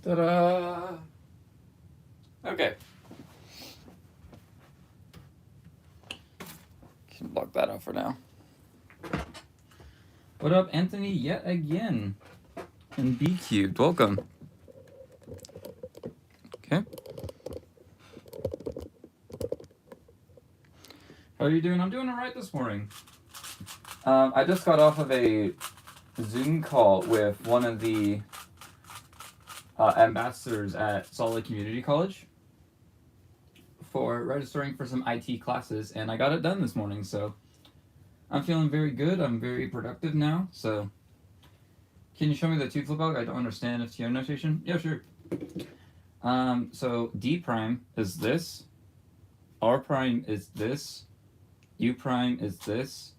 Ta-da! Okay. Can block that out for now. What up, Anthony? Yet again. And B Cubed. Welcome. Okay. How are you doing? I'm doing alright this morning. I just got off of a Zoom call with one of the ambassadors at Salt Lake Community College for registering for some IT classes, and I got it done this morning, so I'm feeling very good. I'm very productive now, so can you show me the two flip out? I don't understand FTO notation. Yeah, sure. So D prime is this, R prime is this, U prime is this,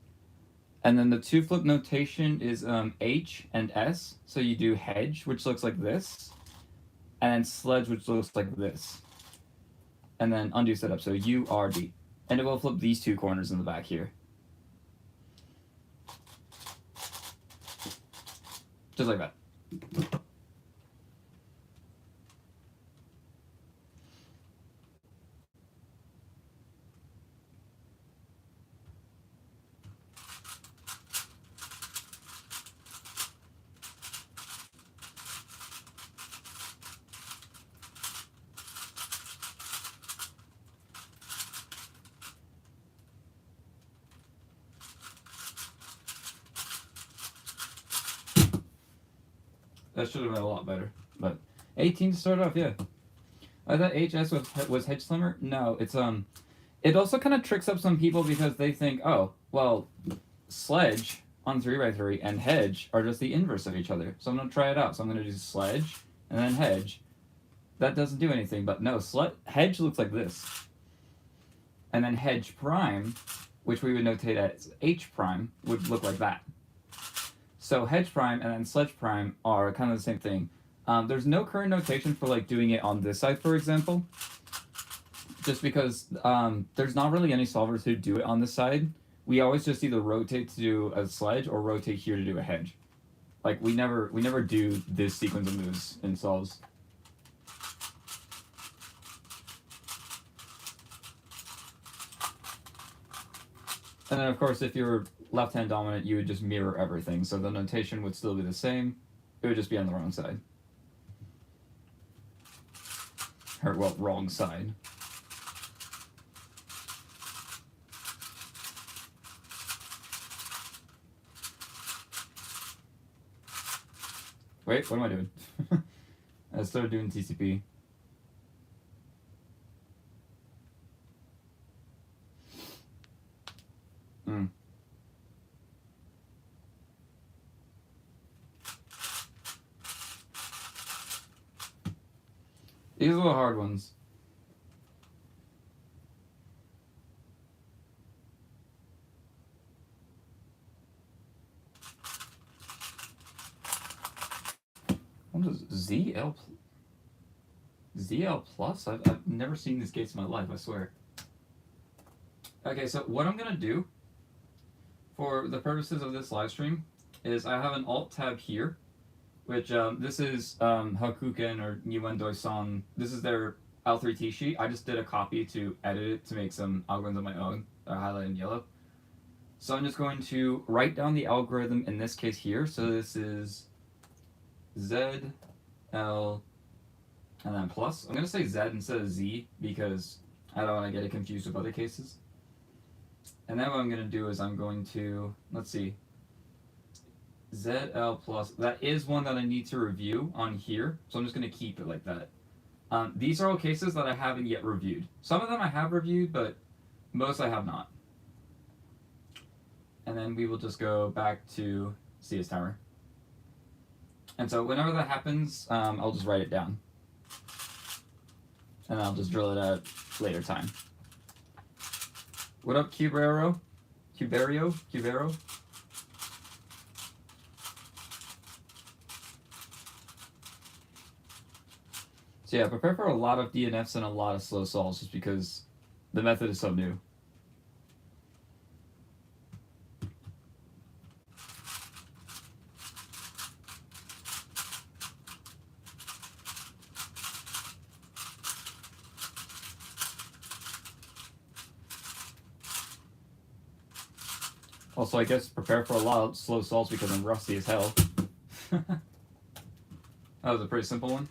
and then the two flip notation is H and S. So you do hedge, which looks like this, and sledge, which looks like this, and then undo setup. So U, R, D, and it will flip these two corners in the back here, just like that. That should have been a lot better, but 18 to start off, yeah. I thought HS was hedge slimmer. No, it's it also kind of tricks up some people because they think, oh, well, sledge on 3x3 and hedge are just the inverse of each other. So I'm gonna try it out. So I'm gonna do sledge and then hedge. That doesn't do anything, but no, hedge looks like this, and then hedge prime, which we would notate as H prime, would look like that. So hedge prime and then sledge prime are kind of the same thing. There's no current notation for like doing it on this side, for example, just because there's not really any solvers who do it on this side. We always just either rotate to do a sledge or rotate here to do a hedge. Like we never do this sequence of moves in solves. And then of course, if you're left-hand dominant, you would just mirror everything. So the notation would still be the same. It would just be on the wrong side. Or, well, wrong side. Wait, what am I doing? I started doing TCP. These are the hard ones. What is ZL? ZL plus? I've never seen these gates in my life, I swear. Okay, so what I'm gonna do for the purposes of this live stream is I have an alt tab here, which this is Hakuken or Niuendoi-san. This is their L3T sheet. I just did a copy to edit it to make some algorithms of my own that are highlighted in yellow. So I'm just going to write down the algorithm in this case here. So this is Z, L, and then plus. I'm going to say Z instead of Z because I don't want to get it confused with other cases. And then what I'm going to do is I'm going to, let's see, ZL plus. That is one that I need to review on here. So I'm just going to keep it like that. These are all cases that I haven't yet reviewed. Some of them I have reviewed, but most I have not. And then we will just go back to CS Tower. And so whenever that happens, I'll just write it down. And I'll just drill it at later time. What up, Cubero? Cubero? So yeah, prepare for a lot of DNFs and a lot of slow solves just because the method is so new. Also, I guess prepare for a lot of slow solves because I'm rusty as hell. That was a pretty simple one.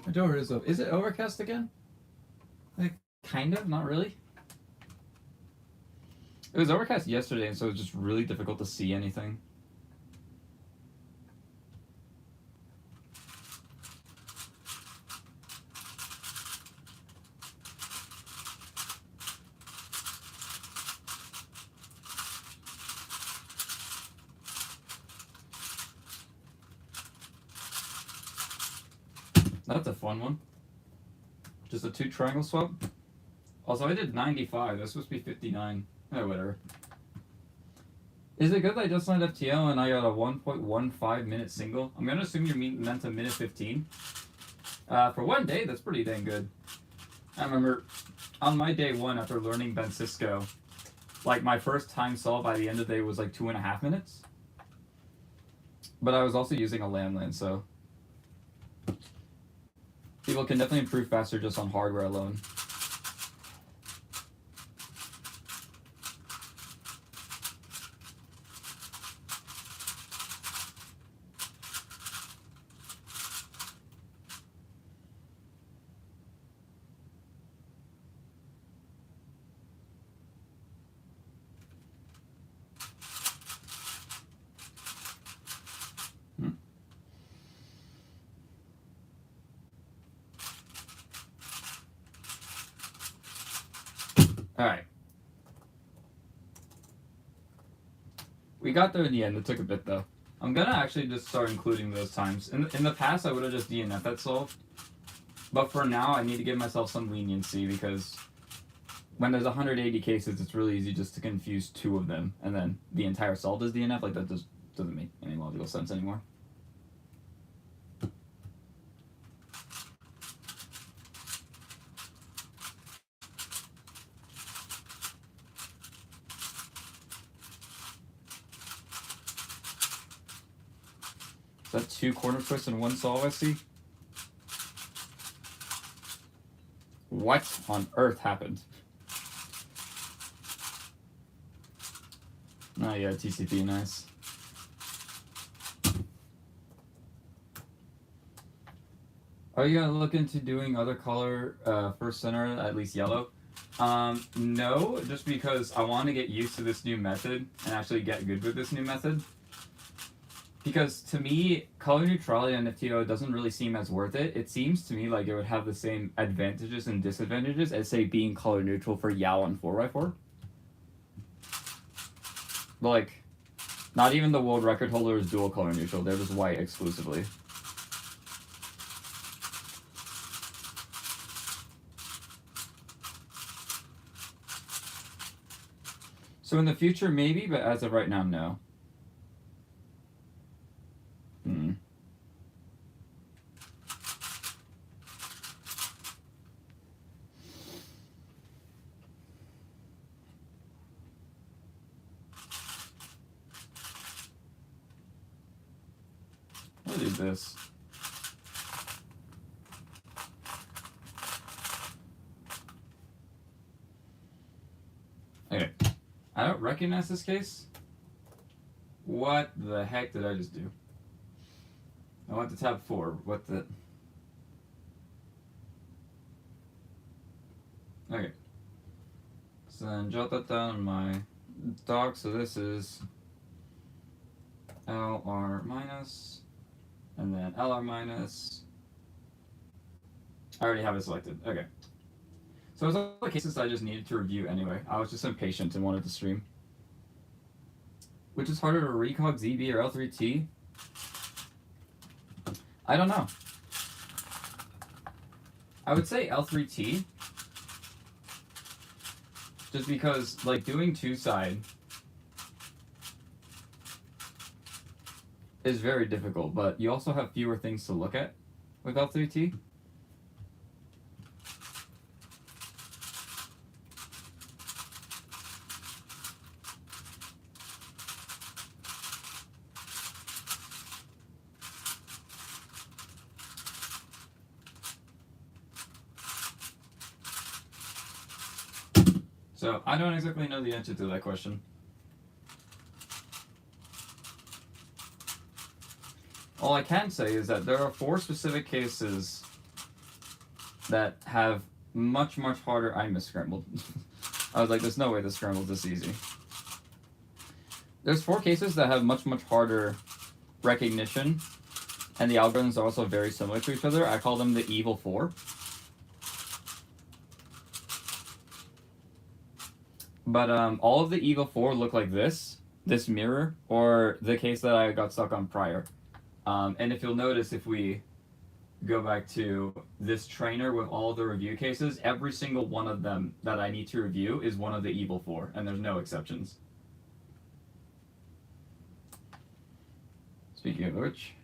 My door is up. Is it overcast again? Like, kind of, not really. It was overcast yesterday, and so it was just really difficult to see anything. That's a fun one. Just a 2 triangle swap. Also, I did 95. That's supposed to be 59. Oh, whatever. Is it good that I just signed FTL and I got a 1.15 minute single? I'm gonna assume you're meant to minute 15. For one day, that's pretty dang good. I remember on my day one after learning Ben Cisco, like my first time solve by the end of the day was like 2.5 minutes. But I was also using a landline, so people can definitely improve faster just on hardware alone. Alright. We got there in the end. It took a bit, though. I'm gonna actually just start including those times. In the past, I would have just DNF that solve. But for now, I need to give myself some leniency because when there's 180 cases, it's really easy just to confuse 2 of them, and then the entire solve is DNF. Like, that just doesn't make any logical sense anymore. Is that 2 corner twists and 1 solve I see? What on earth happened? Oh yeah, TCP, nice. Are you gonna look into doing other color first center, at least yellow? No, just because I want to get used to this new method and actually get good with this new method. Because to me, color neutrality on FTO doesn't really seem as worth it. It seems to me like it would have the same advantages and disadvantages as, say, being color neutral for Yao and 4x4. But, like, not even the world record holder is dual color neutral. They're just white exclusively. So in the future, maybe, but as of right now, no. I'll do this. Okay. I don't recognize this case. What the heck did I just do? I went to tab 4. What the... Okay. So then jot that down in my doc. So this is LR minus, and then LR minus. I already have it selected. Okay. So it was all the cases I just needed to review anyway. I was just impatient and wanted to stream. Which is harder to recog, ZB or L3T? I don't know. I would say L3T. Just because, like, doing 2-side is very difficult, but you also have fewer things to look at with L3T. So I don't exactly know the answer to that question. All I can say is that there are 4 specific cases that have much, much harder. I misscrambled. I was like, there's no way this scramble's this easy. There's 4 cases that have much, much harder recognition, and the algorithms are also very similar to each other. I call them the evil 4. But all of the evil 4 look like this mirror, or the case that I got stuck on prior. And if you'll notice, if we go back to this trainer with all the review cases, every single one of them that I need to review is one of the evil 4, and there's no exceptions. Speaking of which,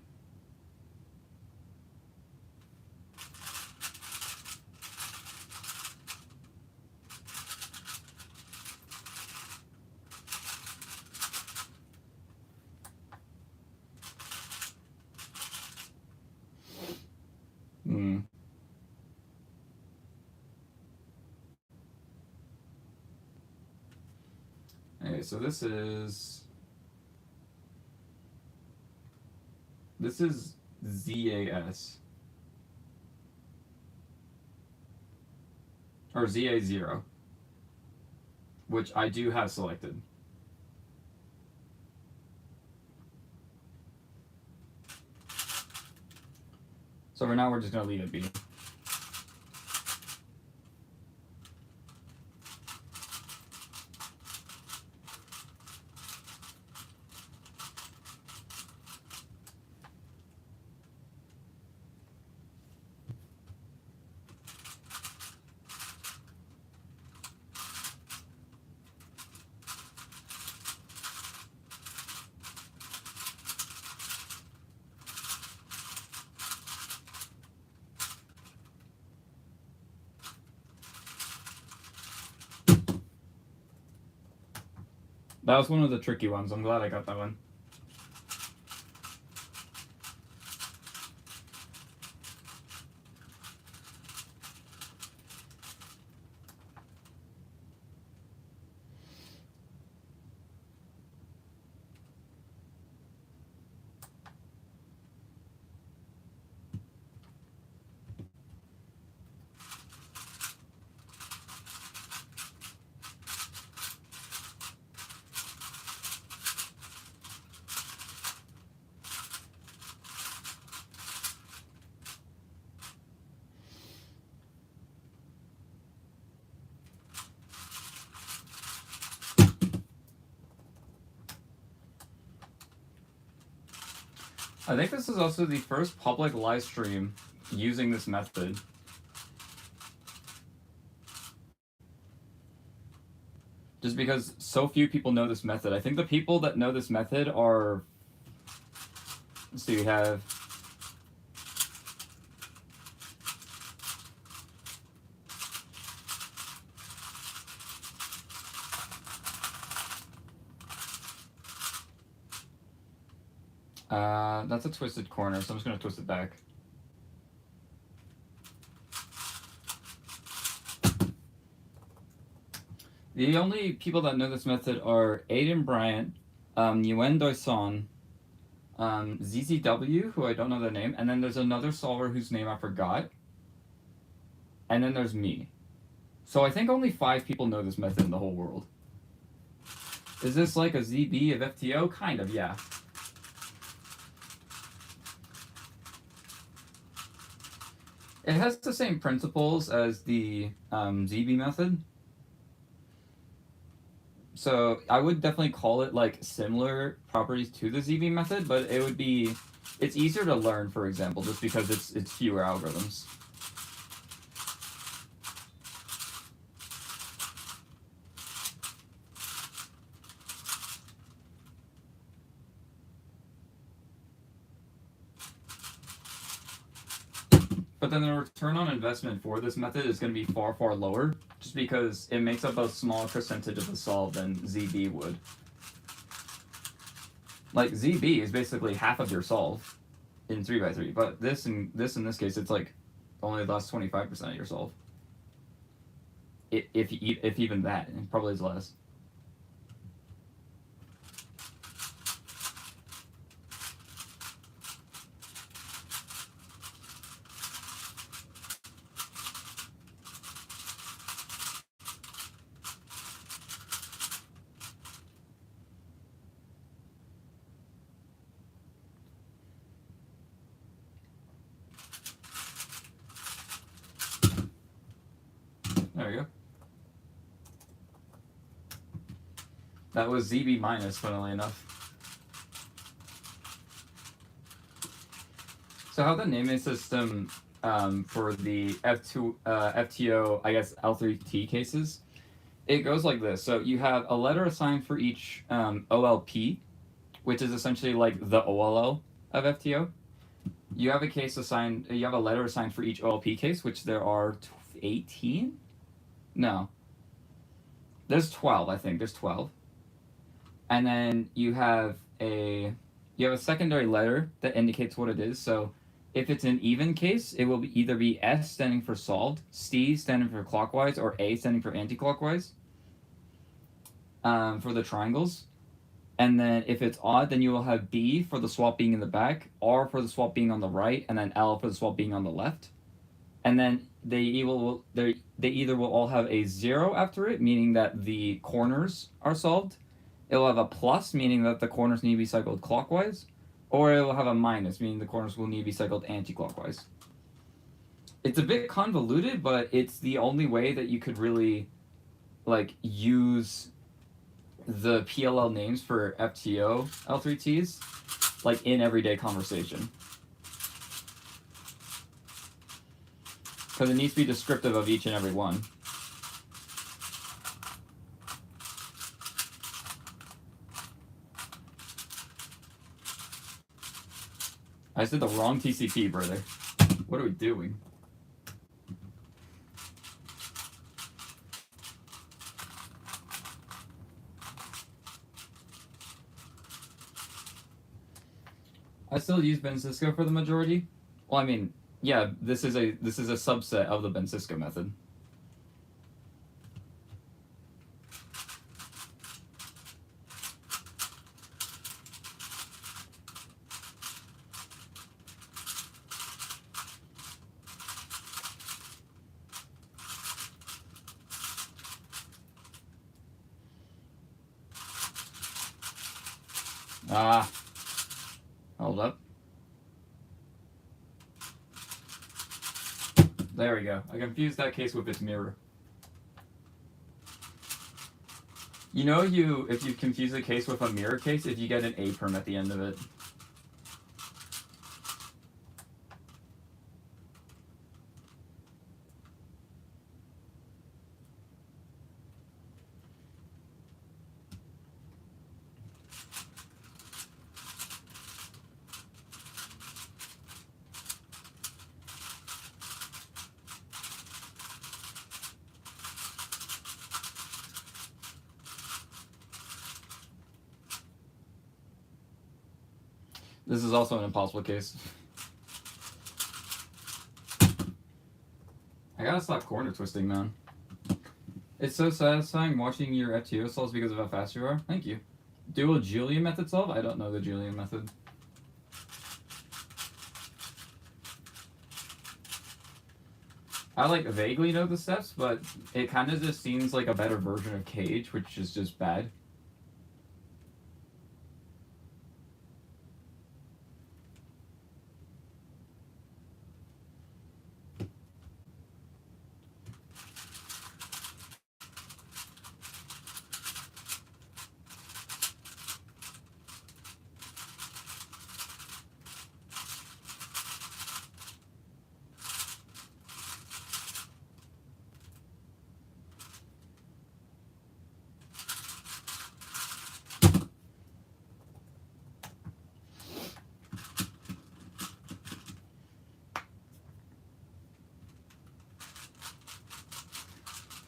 okay, so this is ZAS, or ZA0, which I do have selected. So for now, we're just going to leave it be. That was one of the tricky ones. I'm glad I got that one. I think this is also the first public live stream using this method. Just because so few people know this method. I think the people that know this method are... Let's see, we have... that's a twisted corner, so I'm just going to twist it back. The only people that know this method are Aiden Bryant, Nguyen Doi Son, ZZW, who I don't know the name, and then there's another solver whose name I forgot, and then there's me. So I think only 5 people know this method in the whole world. Is this like a ZB of FTO? Kind of, yeah. It has the same principles as the ZB method. So I would definitely call it like similar properties to the ZB method, but it would be, it's easier to learn, for example, just because it's fewer algorithms. But then the return on investment for this method is going to be far, far lower, just because it makes up a smaller percentage of the solve than ZB would. Like, ZB is basically half of your solve in 3x3, but in this case, it's like only the last 25% of your solve. if even that, it probably is less. There we go. That was ZB minus, funnily enough. So how the naming system for the FTO, I guess L3T cases, it goes like this. So you have a letter assigned for each OLP, which is essentially like the OLL of FTO. You have a case assigned. You have a letter assigned for each OLP case, which there are 18. No, there's 12. I think there's 12. And then you have a secondary letter that indicates what it is. So if it's an even case, it will either be S standing for solved, C standing for clockwise, or A standing for anti-clockwise for the triangles. And then if it's odd, then you will have B for the swap being in the back, R for the swap being on the right, and then L for the swap being on the left. And then they either will all have a 0 after it, meaning that the corners are solved. It will have a plus, meaning that the corners need to be cycled clockwise, or it will have a minus, meaning the corners will need to be cycled anti-clockwise. It's a bit convoluted, but it's the only way that you could really like use the PLL names for FTO L3Ts like in everyday conversation. Because it needs to be descriptive of each and every one. I said the wrong TCP, brother. What are we doing? I still use Ben-Cisco for the majority. Well, I mean, yeah, this is a subset of the Ben-Cisco method. Ah, hold up. There we go. I confused that case with its mirror. You know, if you confuse a case with a mirror case, if you get an A perm at the end of it. This is also an impossible case. I gotta stop corner twisting, man. It's so satisfying watching your FTO solves because of how fast you are. Thank you. Dual Julian method solve? I don't know the Julian method. I like vaguely know the steps, but it kind of just seems like a better version of Cage, which is just bad.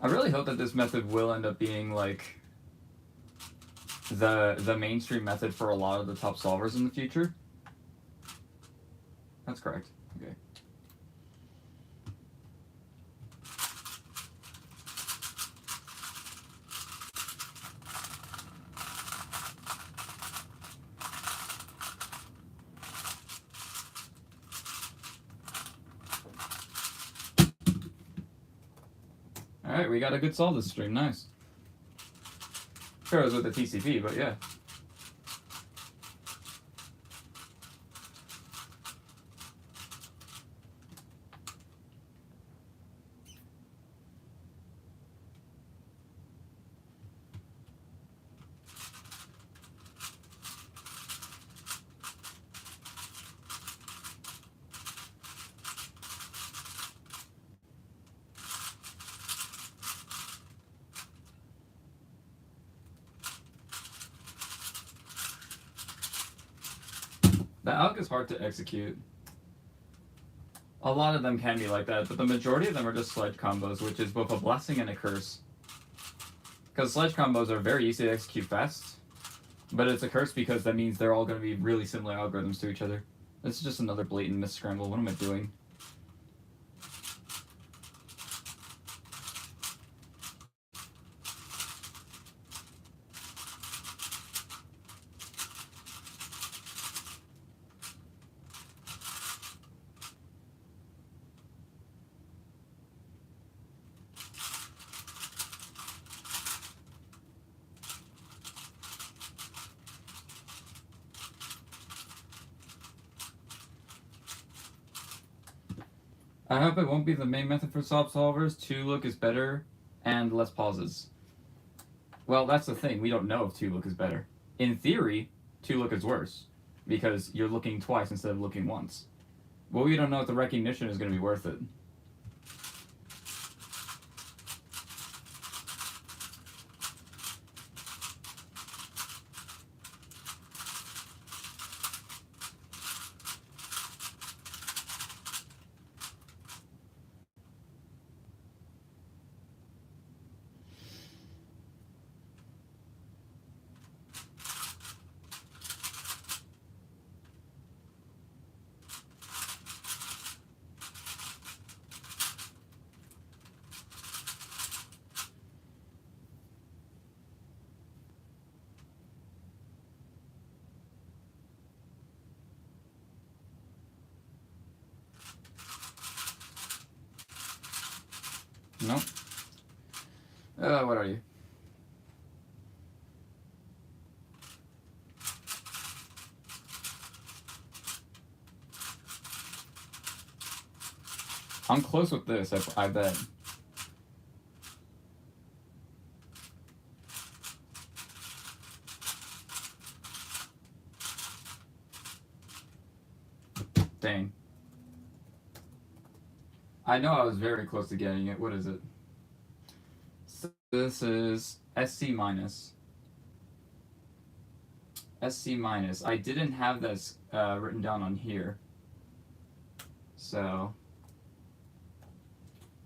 I really hope that this method will end up being like the mainstream method for a lot of the top solvers in the future. That's correct. Okay. Alright, we got a good solve this stream. Nice. Sure, it was with the TCP, but yeah. The alg is hard to execute. A lot of them can be like that, but the majority of them are just sledge combos, which is both a blessing and a curse. Because sledge combos are very easy to execute fast, but it's a curse because that means they're all going to be really similar algorithms to each other. This is just another blatant misscramble. What am I doing? I hope it won't be the main method for sob solvers. 2-look is better and less pauses. Well, that's the thing. We don't know if 2-look is better. In theory, 2-look is worse because you're looking twice instead of looking once. But we don't know if the recognition is going to be worth it. Nope. What are you? I'm close with this, I bet. Dang. I know I was very close to getting it. What is it? So this is SC minus. SC minus. I didn't have this written down on here. So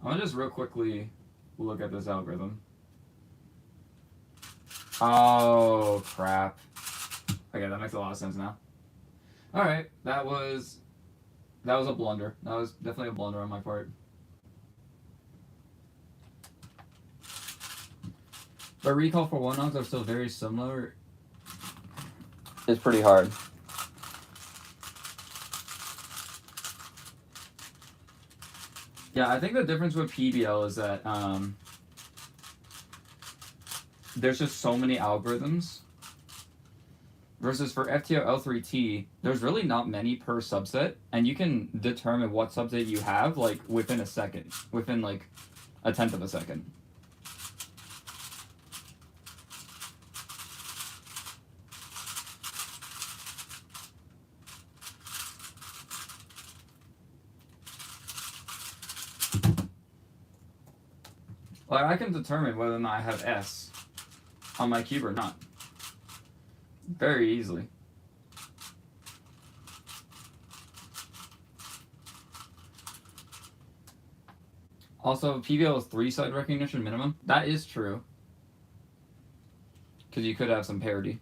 I'm going to just real quickly look at this algorithm. Oh, crap. Okay, that makes a lot of sense now. Alright, that was a blunder. That was definitely a blunder on my part. But recall for 1-ogs are still very similar. It's pretty hard. Yeah, I think the difference with PBL is that there's just so many algorithms. Versus for FTO L3T, there's really not many per subset, and you can determine what subset you have like within a second, within like a tenth of a second. Like I can determine whether or not I have S on my cube or not. Very easily. Also, PBL is 3-side recognition minimum. That is true. Because you could have some parity.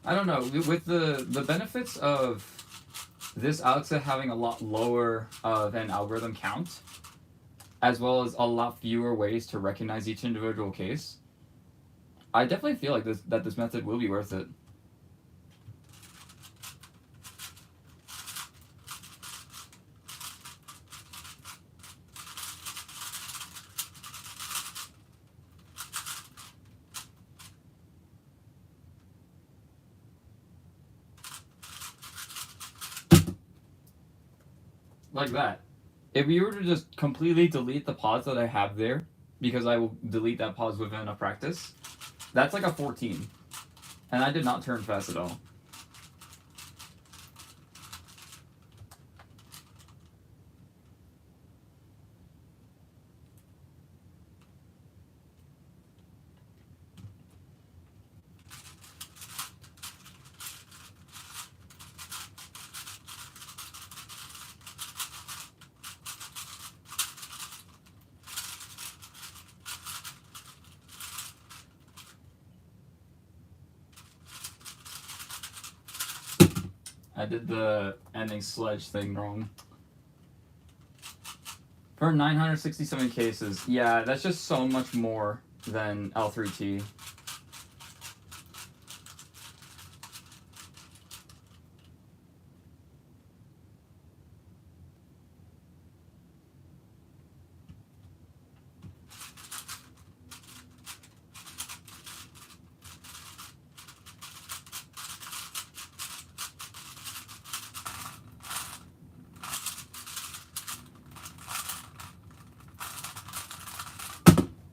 I don't know, with the benefits of this Alexa having a lot lower of an algorithm count, as well as a lot fewer ways to recognize each individual case, I definitely feel like this method will be worth it. Like that. If we were to just completely delete the pause that I have there, because I will delete that pause within enough practice, that's like a 14. And I did not turn fast at all. I did the ending sledge thing wrong. For 967 cases, yeah, that's just so much more than L3T.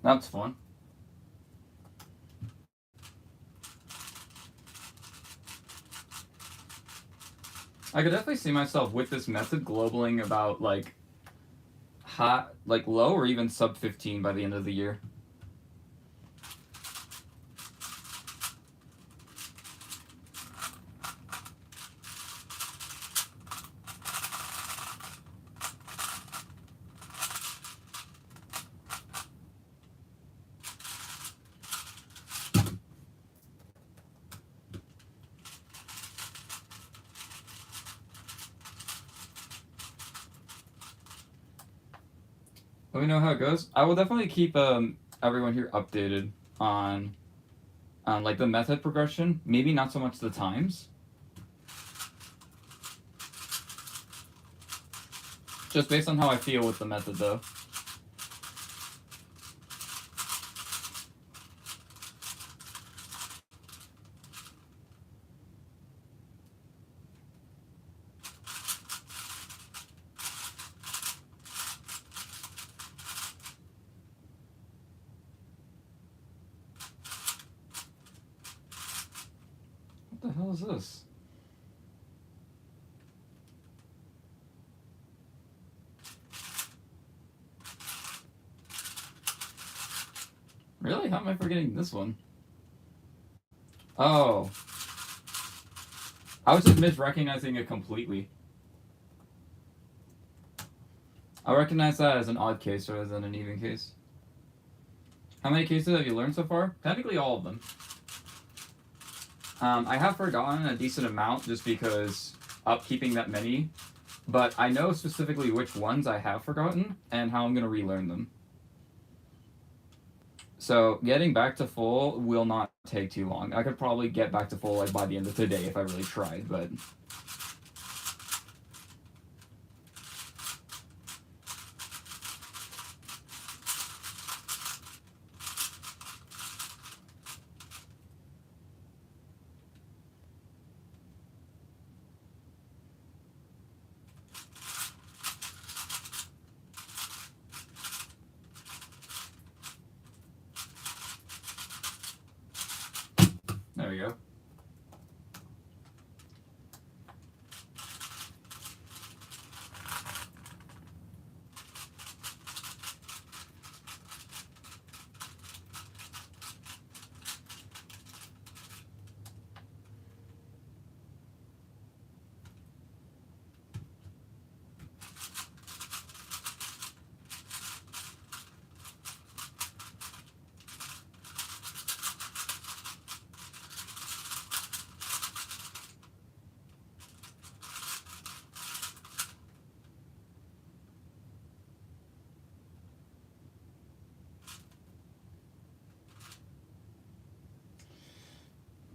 That's fun. I could definitely see myself with this method globaling about like hot, like low or even sub 15 by the end of the year. Let me know how it goes. I will definitely keep everyone here updated on like the method progression. Maybe not so much the times. Just based on how I feel with the method, though. What the hell is this? Really? How am I forgetting this one? Oh. I was just misrecognizing it completely. I recognize that as an odd case rather than an even case. How many cases have you learned so far? Technically all of them. I have forgotten a decent amount just because upkeeping that many, but I know specifically which ones I have forgotten and how I'm going to relearn them. So getting back to full will not take too long. I could probably get back to full like by the end of today if I really tried, but there we go.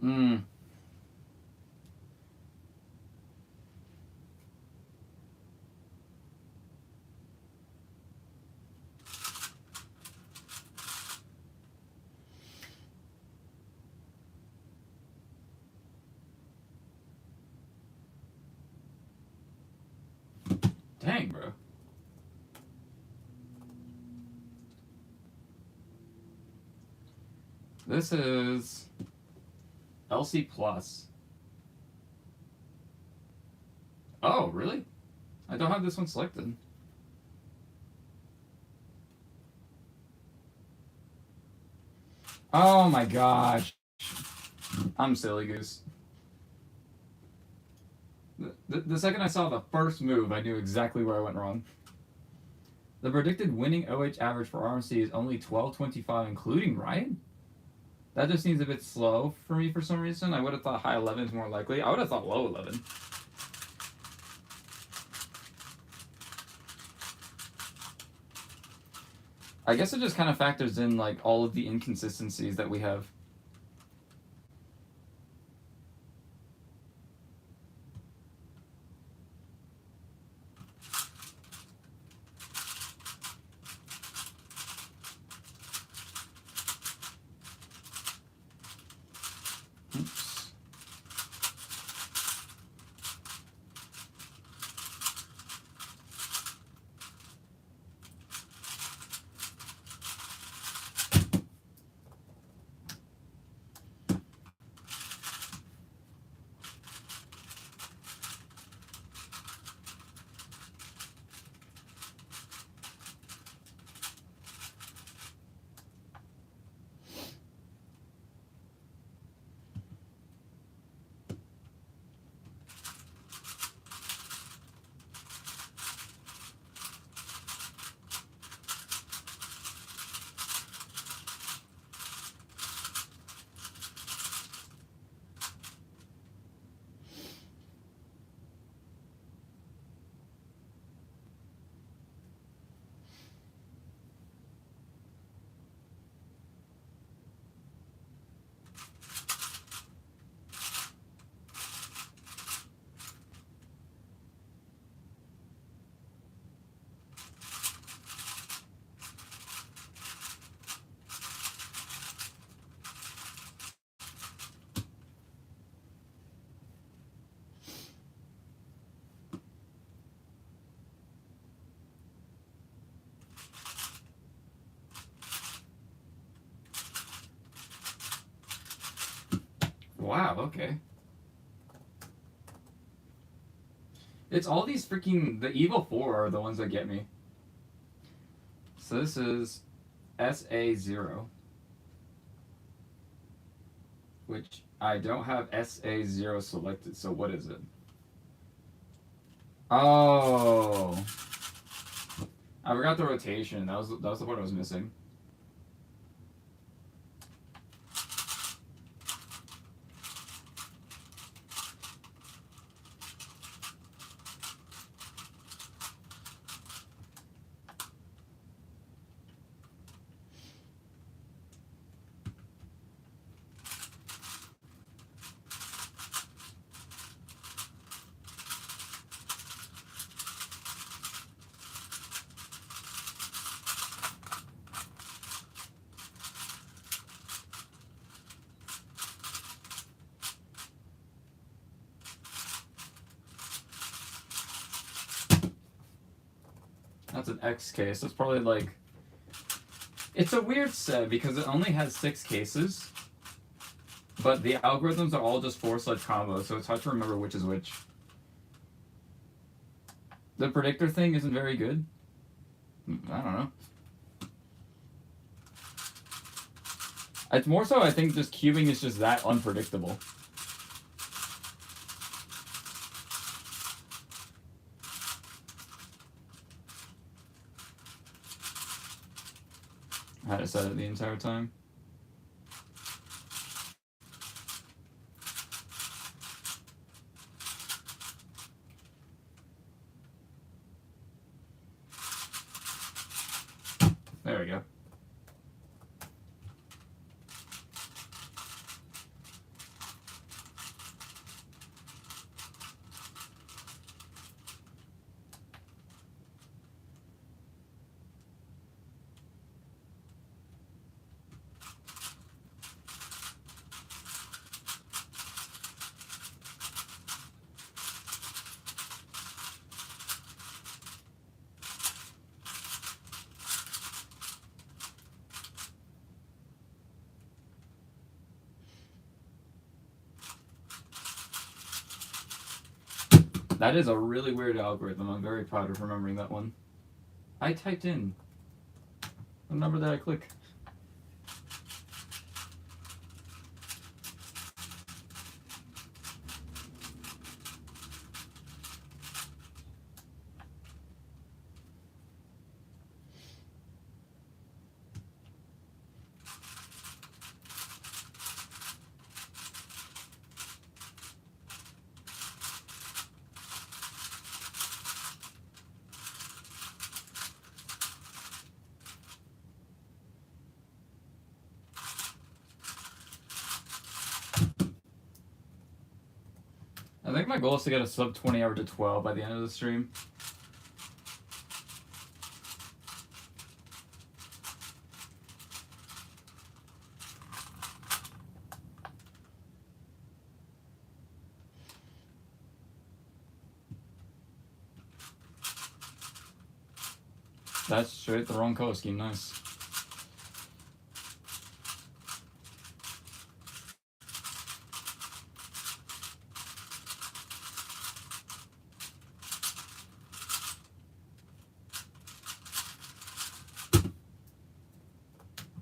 Hmm. Dang, bro. This is LC Plus. Oh, really? I don't have this one selected. Oh my gosh. I'm silly goose. The second I saw the first move, I knew exactly where I went wrong. The predicted winning OH average for RMC is only 1225, including Ryan? That just seems a bit slow for me for some reason. I would have thought high 11 is more likely. I would have thought low 11. I guess it just kind of factors in like all of the inconsistencies that we have. Oops. Wow, okay. It's all these freaking... The Evil 4 are the ones that get me. So this is SA0. Which I don't have SA0 selected, so what is it? Oh. I forgot the rotation. That was the part I was missing. That's an X case. That's probably like... It's a weird set because it only has 6 cases. But the algorithms are all just 4-sledge combos, so it's hard to remember which is which. The predictor thing isn't very good. I don't know. It's more so I think just cubing is just that unpredictable. I had to set it the entire time. There we go. That is a really weird algorithm. I'm very proud of remembering that one. I typed in. What number did I click? I think my goal is to get a sub 20 hour to 12 by the end of the stream. That's straight the wrong color scheme. Nice.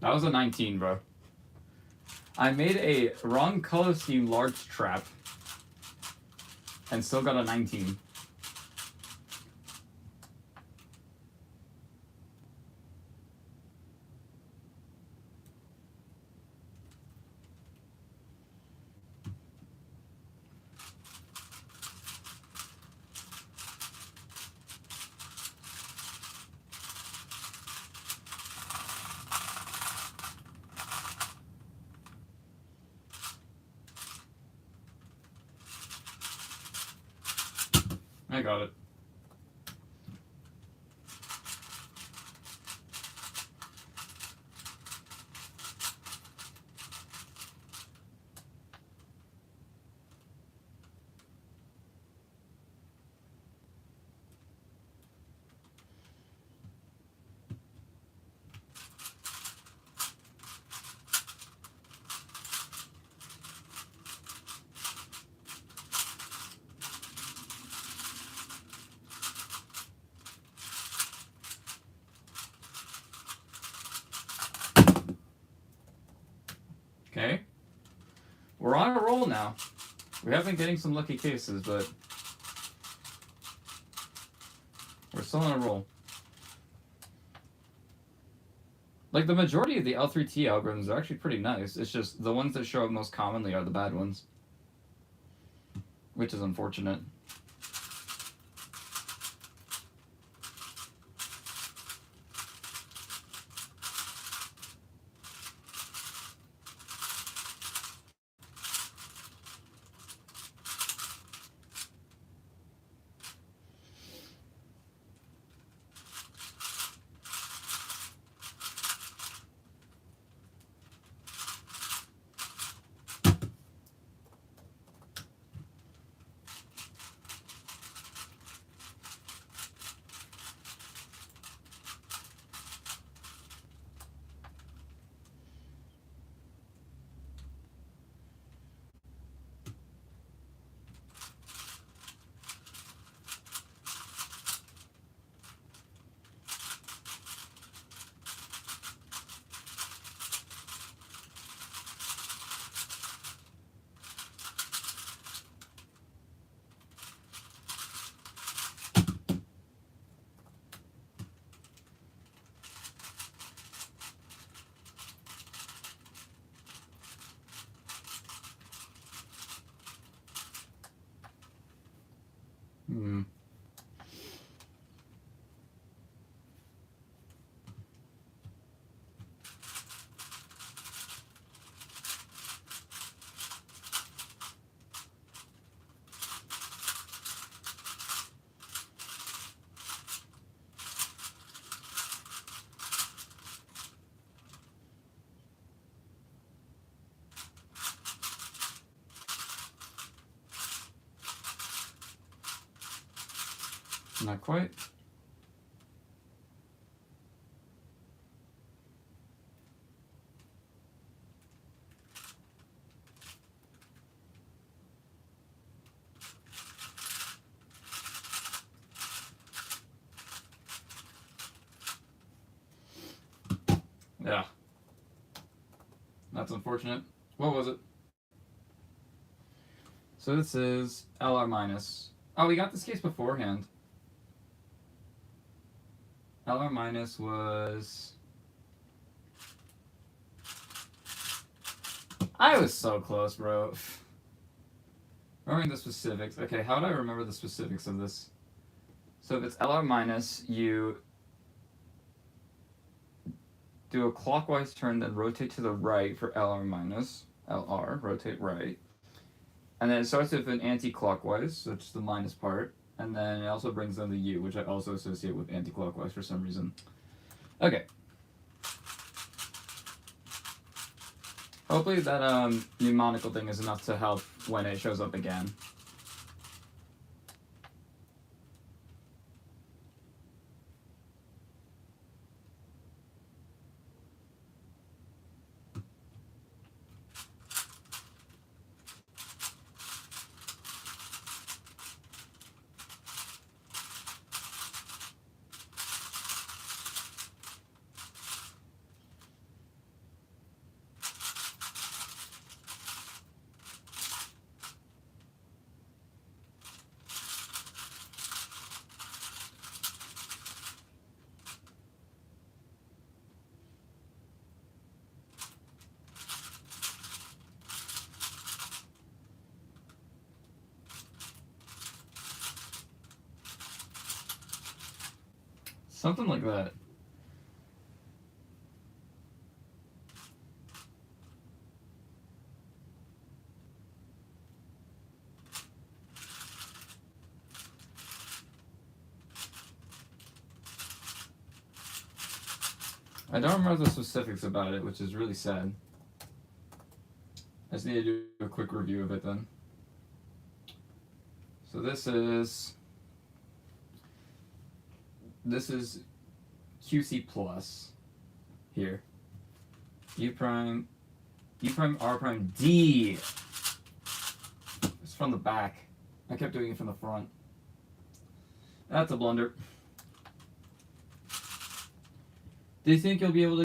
That was a 19, bro. I made a wrong color scheme large trap and still got a 19. I got it. Okay. We're on a roll now. We have been getting some lucky cases, but we're still on a roll. Like, the majority of the L3T algorithms are actually pretty nice. It's just the ones that show up most commonly are the bad ones, which is unfortunate. Hmm. Not quite. Yeah. That's unfortunate. What was it? So this is LR minus. Oh, we got this case beforehand. LR minus was... I was so close, bro. Remembering the specifics. Okay, how do I remember the specifics of this? So if it's LR minus, you do a clockwise turn, then rotate to the right for LR minus. LR, rotate right. And then it starts with an anti-clockwise, so it's the minus part. And then it also brings in the U, which I also associate with anti-clockwise for some reason. Okay. Hopefully that mnemonical thing is enough to help when it shows up again. Something like that. I don't remember the specifics about it, which is really sad. I just need to do a quick review of it then. So this is QC plus here. U prime R prime D. It's from the back. I kept doing it from the front. That's a blunder. Do you think you'll be able to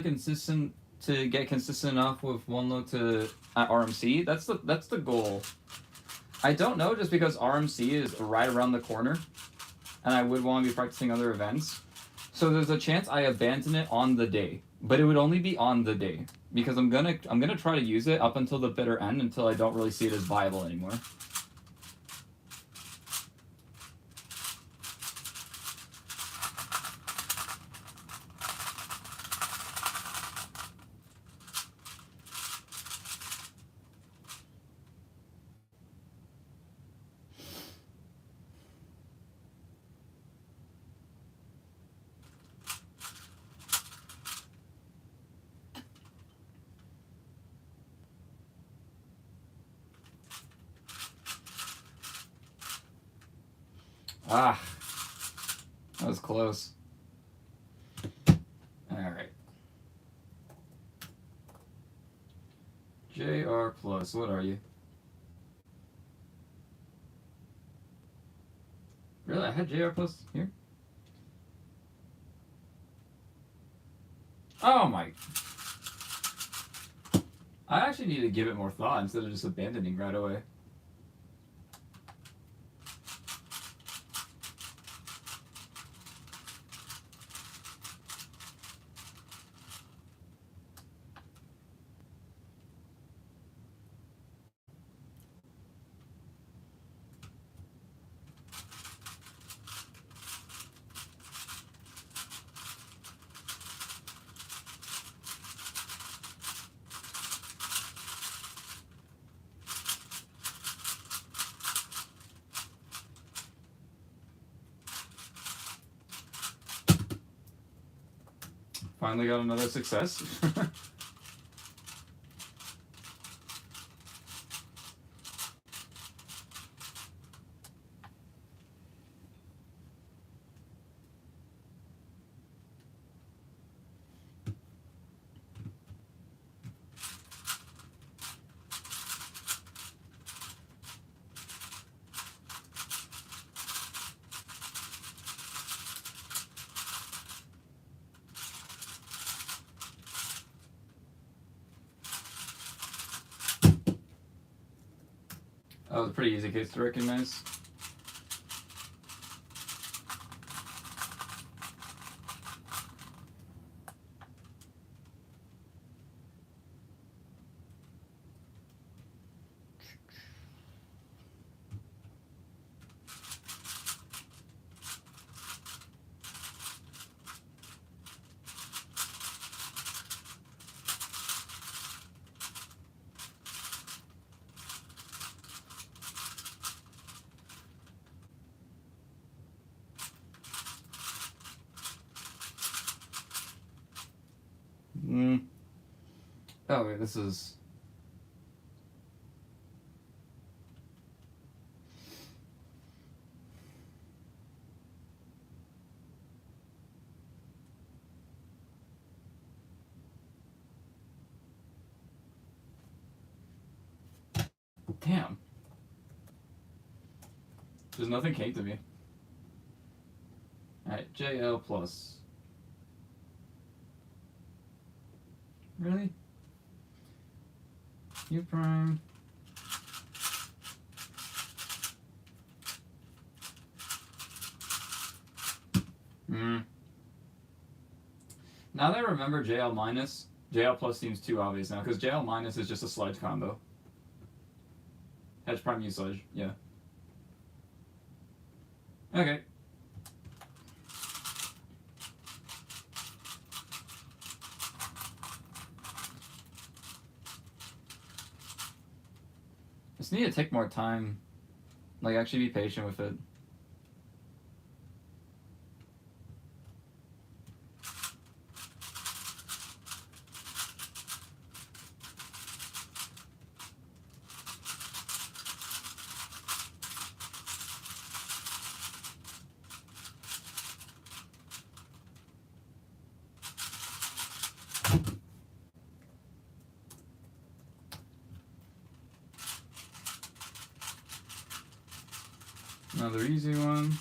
get consistent enough with one look to at RMC? That's the goal. I don't know, just because RMC is right around the corner, and I would want to be practicing other events. So there's a chance I abandon it on the day, but it would only be on the day because I'm gonna try to use it up until the bitter end until I don't really see it as viable anymore. Ah, that was close. Alright. JR plus, what are you? Really? I had JR plus here? Oh my. I actually need to give it more thought instead of just abandoning right away. Finally got another success. That was a pretty easy case to recognize. Oh wait, this is... Damn. There's nothing came to me. Alright, JL plus. Really? U prime. Now that I remember JL minus, JL plus seems too obvious now, because JL minus is just a sludge combo. Hedge prime U sludge, yeah. Okay. Just need to take more time. Like, actually be patient with it. Another easy one.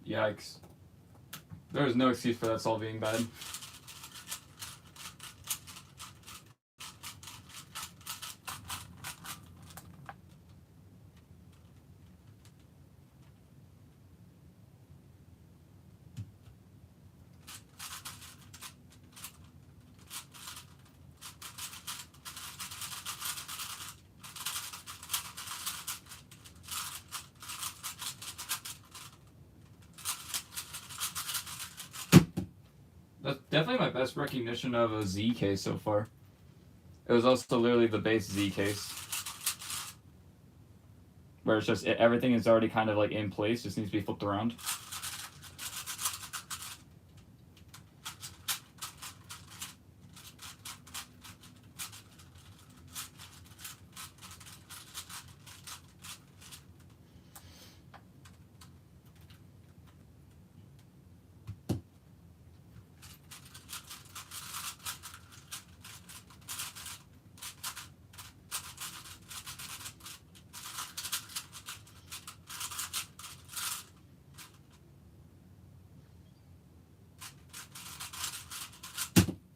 Yikes. There was no excuse for that solve being bad. That's definitely my best recognition of a Z case so far. It was also literally the base Z case. Where it's just, everything is already kind of like in place, just needs to be flipped around.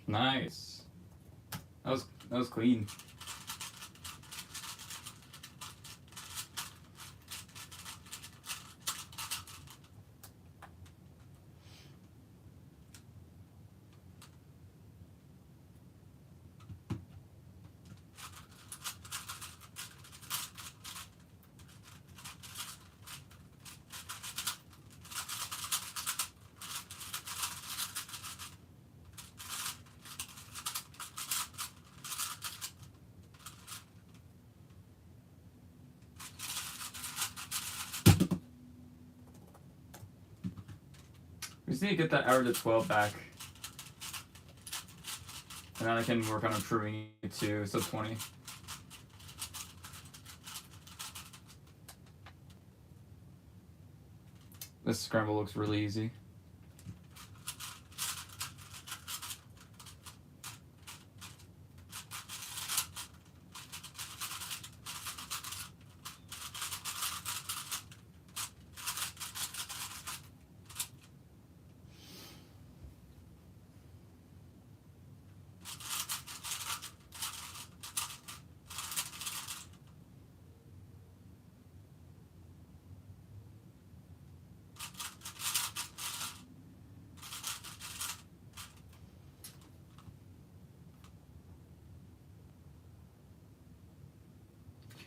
Nice. That was clean. We just need to get that error to 12 back. And then I can work on improving it to sub 20. This scramble looks really easy.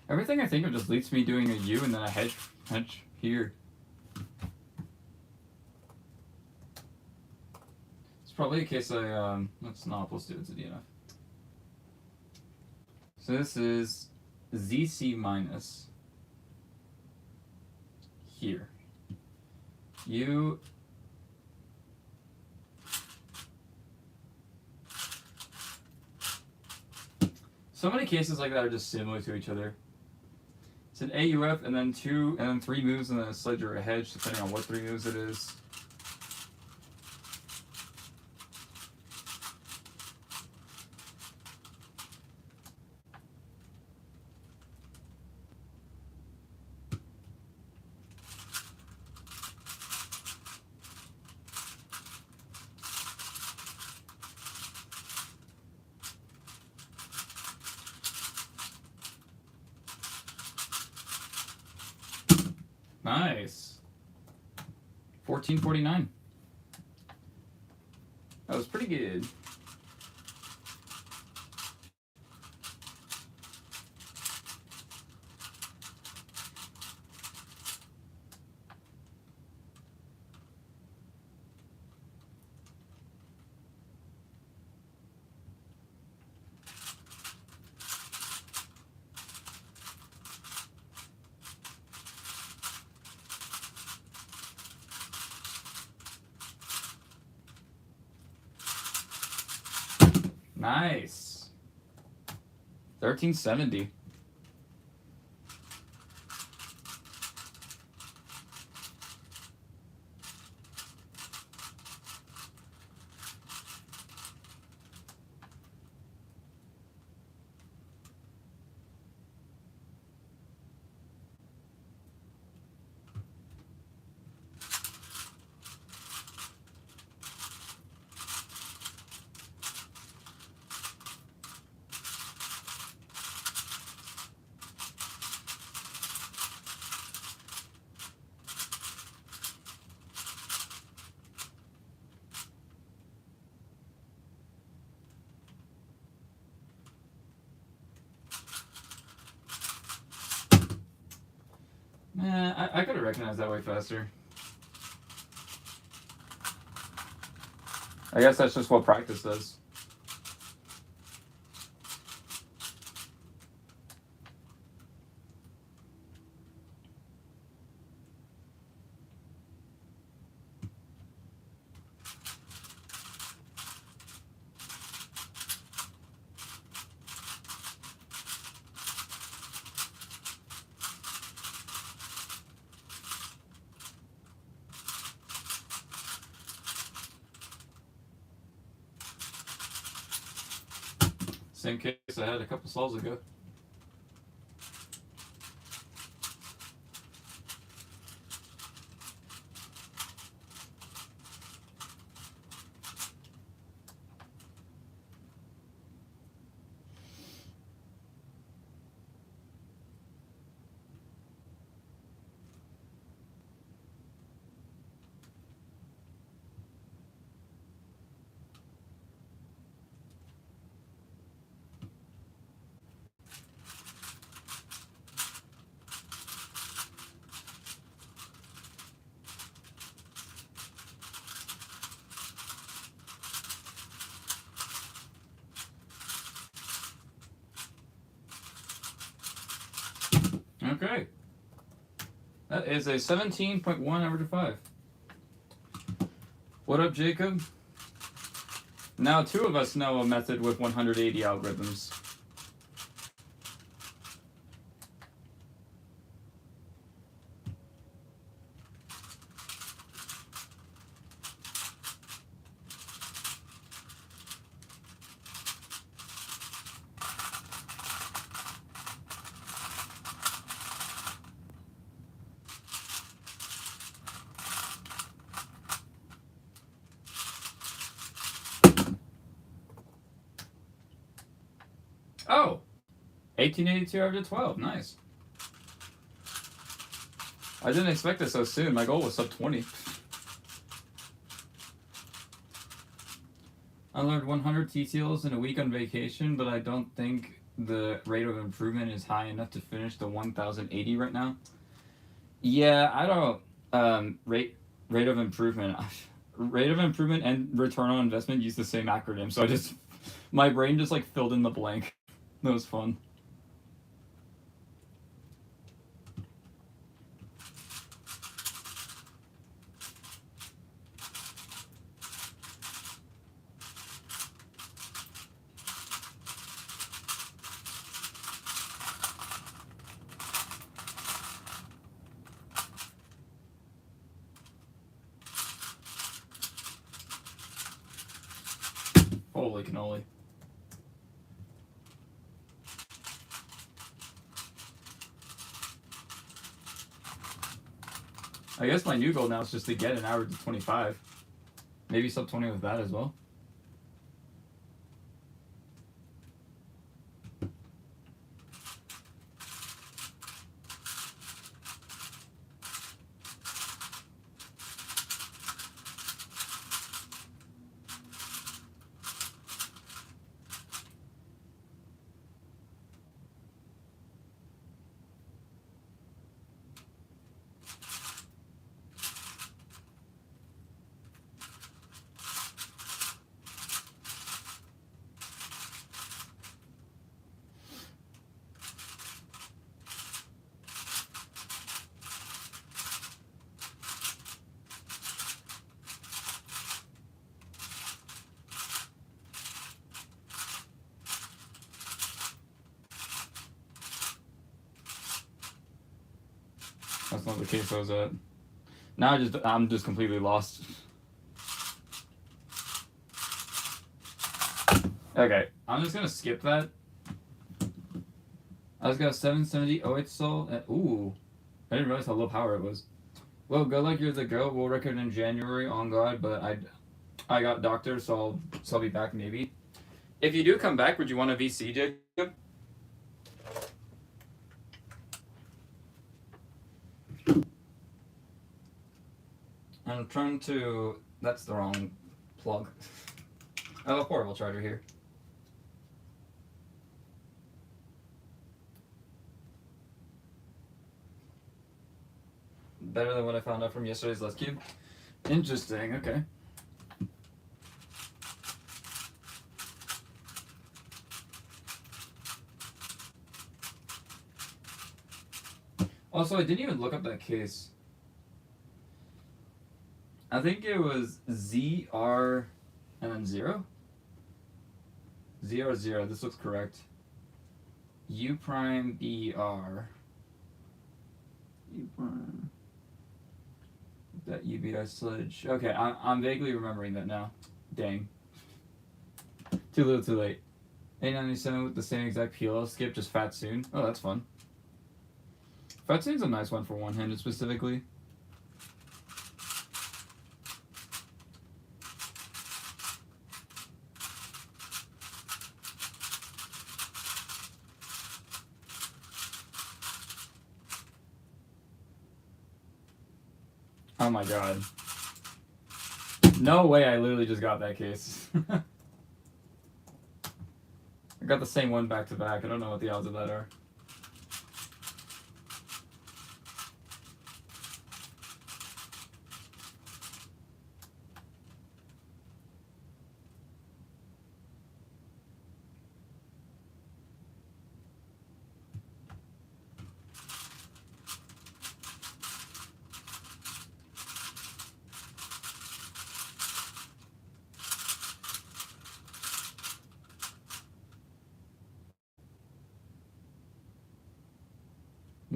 Everything I think of just leads to me doing a U and then a hedge here. It's probably a case I, let's not, let's do it to DNF. So this is ZC minus here. U. So many cases like that are just similar to each other. It's an AUF and then 2 and then 3 moves and then a sledge or a hedge, depending on what 3 moves it is. Nice. 1449. That was pretty good. Nice. 1370. I could have recognized that way faster. I guess that's just what practice does. Same case I had a couple solves ago. Okay. That is a 17.1 average of 5. What up, Jacob? Now 2 of us know a method with 180 algorithms. Oh! 1882 over to 12. Nice. I didn't expect it so soon. My goal was sub 20. I learned 100 TTLs in a week on vacation, but I don't think the rate of improvement is high enough to finish the 1080 right now. Yeah, I don't rate of improvement. Rate of improvement and return on investment use the same acronym, so I just my brain just like filled in the blank. That was fun. Holy cannoli. I guess my new goal now is just to get an average of 25. Maybe sub 20 with that as well. That's not the case I was at. Now I'm just completely lost. Okay, I'm just gonna skip that. I just got 770 OH soul. Ooh, I didn't realize how low power it was. Well, good luck, you're the GOAT. We'll record in January on God, but I got doctor, so I'll be back maybe. If you do come back, would you want a VC, Jacob? I'm trying to. That's the wrong plug. I have a portable charger here. Better than what I found out from yesterday's Let's Cube. Interesting, okay. Also, I didn't even look up that case. I think it was ZR and then 0? ZR0, this looks correct. U prime BR. U prime. That UBI sludge. Okay, I'm vaguely remembering that now. Dang. Too little, too late. 897 with the same exact PLL skip, just Fat Soon. Oh, that's fun. Fat Soon's a nice one for one-handed specifically. Oh my god. No way I literally just got that case. I got the same one back to back. I don't know what the odds of that are.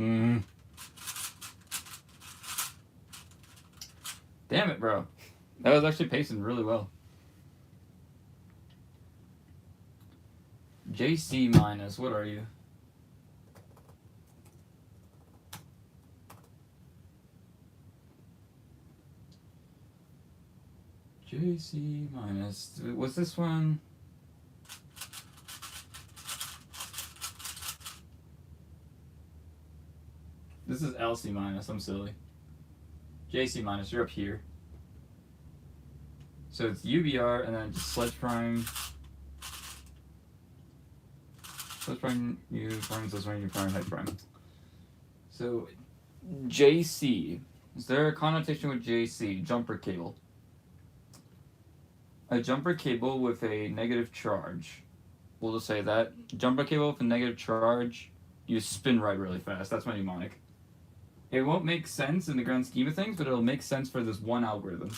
Damn it, bro. That was actually pacing really well. JC minus, what are you? JC minus. What's this one? This is LC minus. I'm silly. JC minus. You're up here. So it's UBR and then just Sledge Prime. Sledge Prime, U Prime, Sledge Prime, U Prime, Hedge Prime. So JC. Is there a connotation with JC? Jumper cable. A jumper cable with a negative charge. We'll just say that. Jumper cable with a negative charge, you spin right really fast. That's my mnemonic. It won't make sense in the grand scheme of things, but it'll make sense for this one algorithm.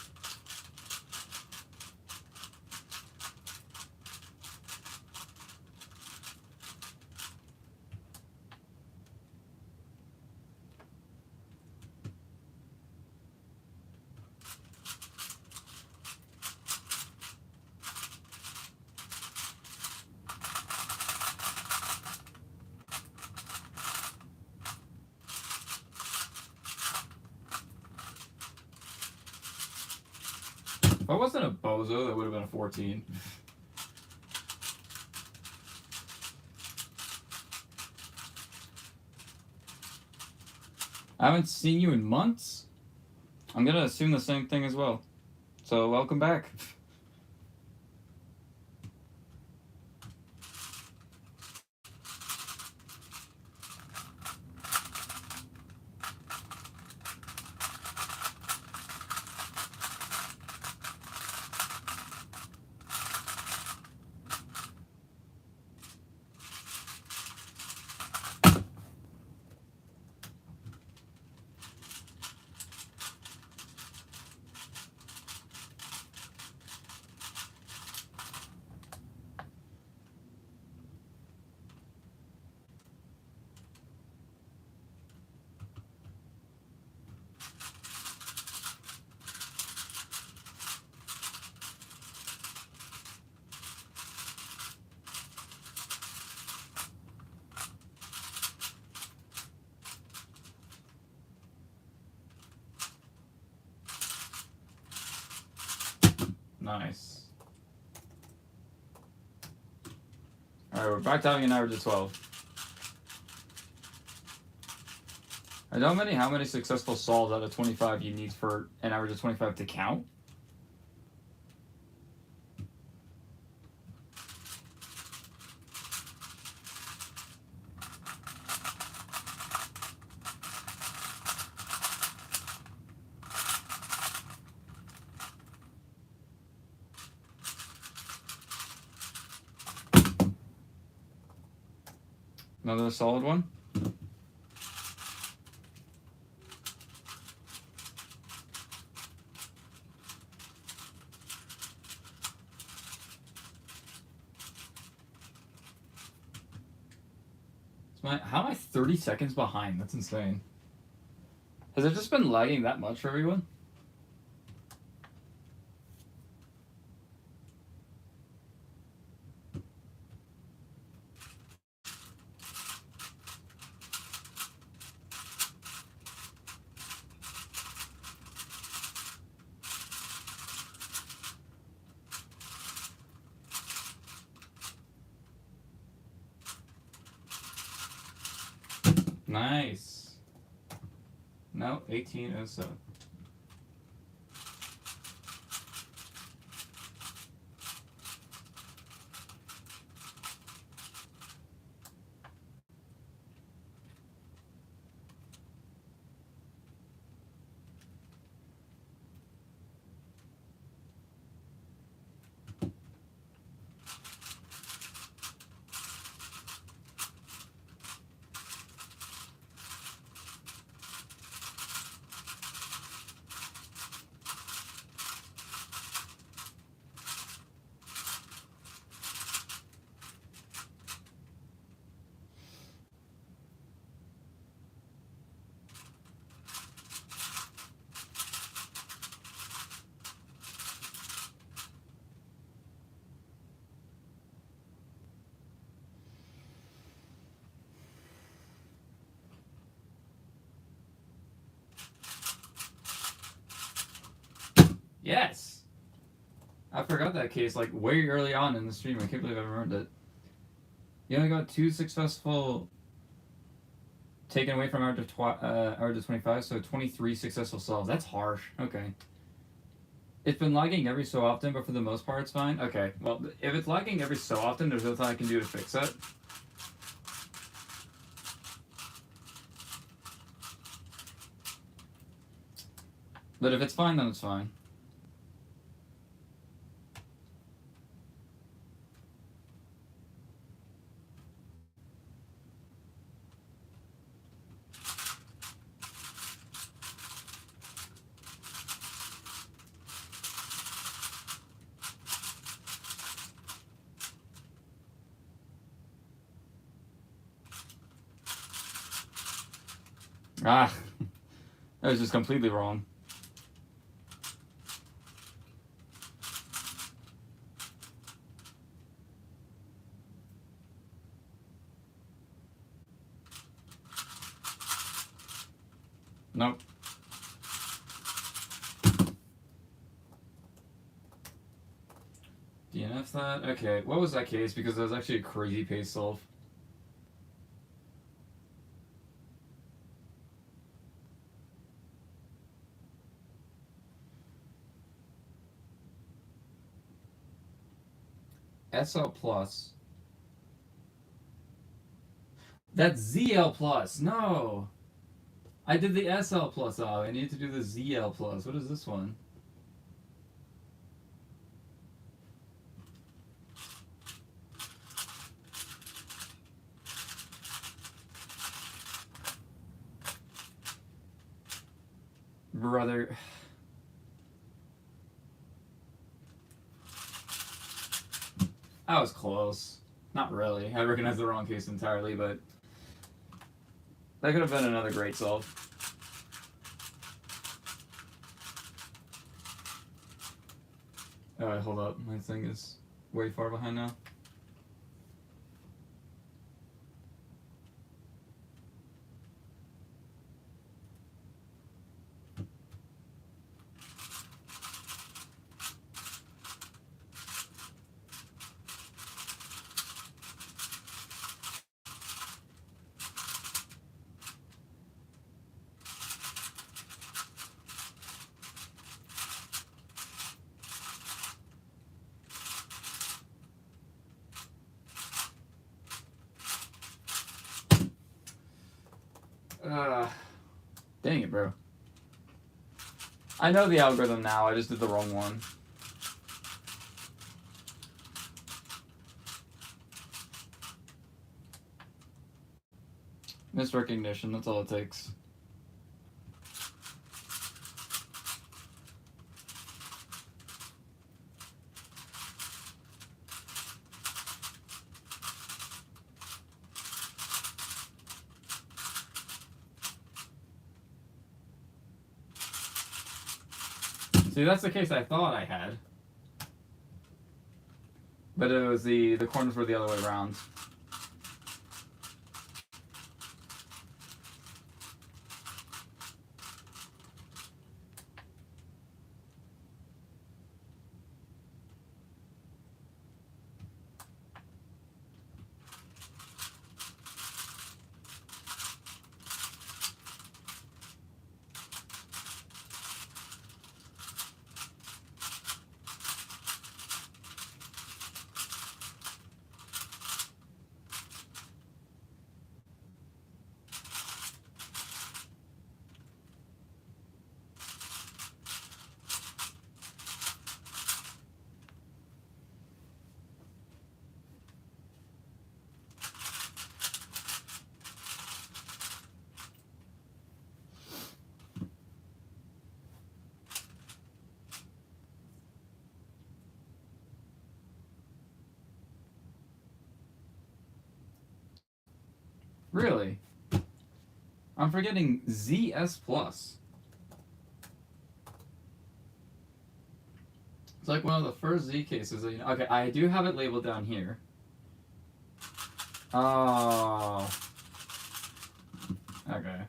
If I wasn't a bozo, that would have been a 14. I haven't seen you in months. I'm gonna assume the same thing as well. So welcome back. Nice. Alright, we're back to having an average of 12. I don't know how many successful solves out of 25 you need for an average of 25 to count. Another solid one. How am I 30 seconds behind? That's insane. Has it just been lagging that much for everyone? Nice. No, 1807. Yes! I forgot that case like way early on in the stream. I can't believe I remembered it. You only got 2 successful taken away from average of 25, so 23 successful solves. That's harsh. Okay. It's been lagging every so often, but for the most part, it's fine. Okay, well, if it's lagging every so often, there's nothing I can do to fix it. But if it's fine, then it's fine. Ah, that was just completely wrong. Nope. DNF that? Okay, what was that case? Because that was actually a crazy pace solve. SL plus. That's ZL plus. No. I did the SL plus. Oh, I need to do the ZL plus. What is this one? Brother. That was close. Not really. I recognize the wrong case entirely, but that could have been another great solve. Alright, hold up. My thing is way far behind now. Dang it, bro. I know the algorithm now, I just did the wrong one. Misrecognition, that's all it takes. See, that's the case I thought I had. But it was the corners were the other way around. Really? I'm forgetting ZS plus. It's like one of the first Z cases. Okay, I do have it labeled down here. Oh. Okay.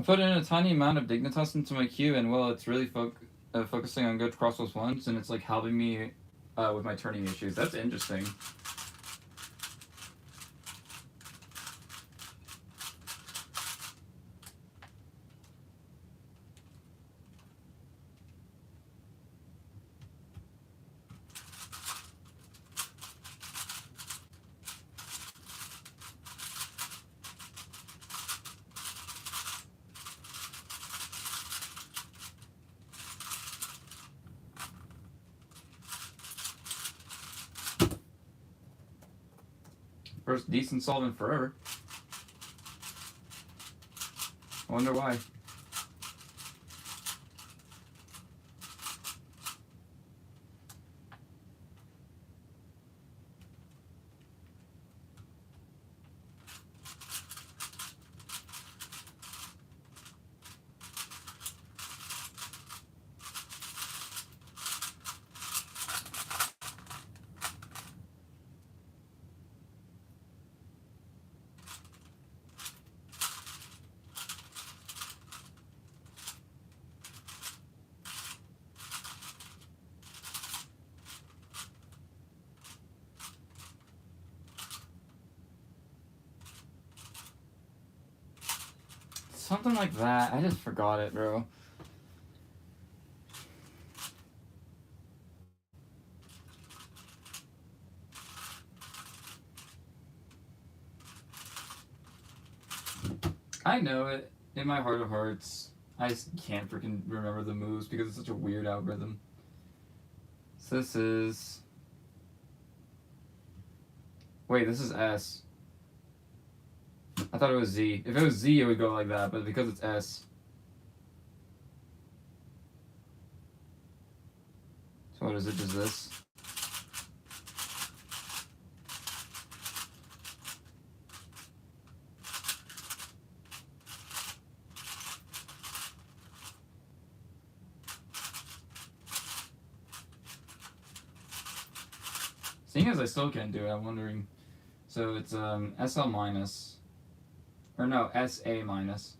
put in a tiny amount of Dignitas into my queue, and well, it's really focusing on good crossroads ones, and it's like helping me with my turning issues. That's interesting. First decent solvent forever. I wonder why. Something like that. I just forgot it, bro. I know it. In my heart of hearts, I just can't freaking remember the moves because it's such a weird algorithm. So this is... Wait, this is S. I thought it was Z. If it was Z, it would go like that, but because it's S. So what is it? Just this? Seeing as I still can't do it, I'm wondering. So it's SL minus. Or no, SA minus.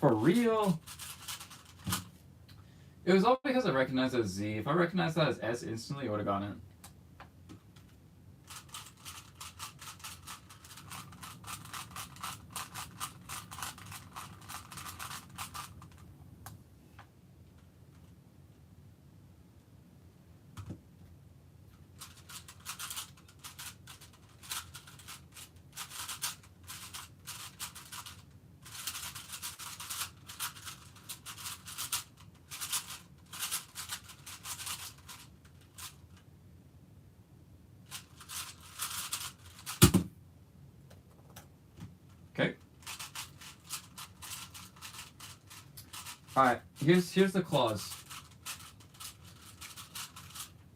For real? It was all because I recognized it as Z. If I recognized that as S instantly, I would have gotten it. Okay. Alright, here's the clause.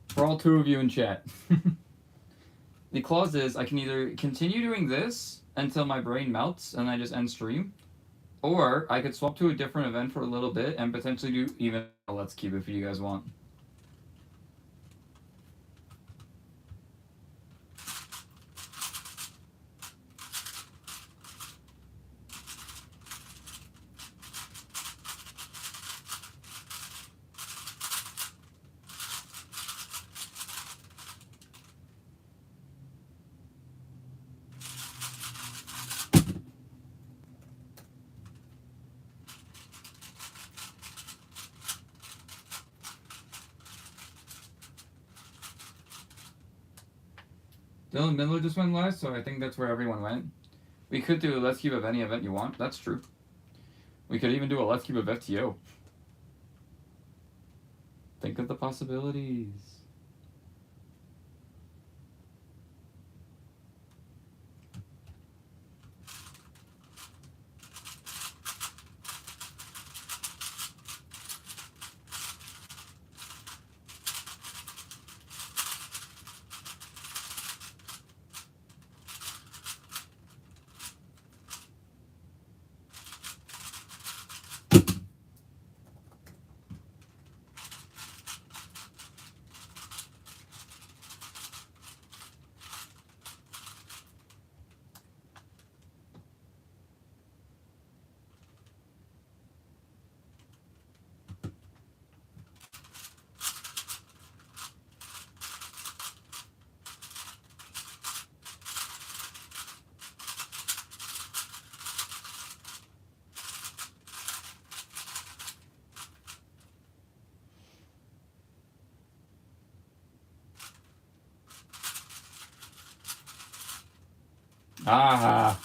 For all two of you in chat. The clause is I can either continue doing this until my brain melts and I just end stream, or I could swap to a different event for a little bit and potentially do even a Let's Keep if you guys want. Dylan Miller just went live, so I think that's where everyone went. We could do a Let's Keep of any event you want. That's true. We could even do a Let's Keep of FTO. Think of the possibilities. Ah.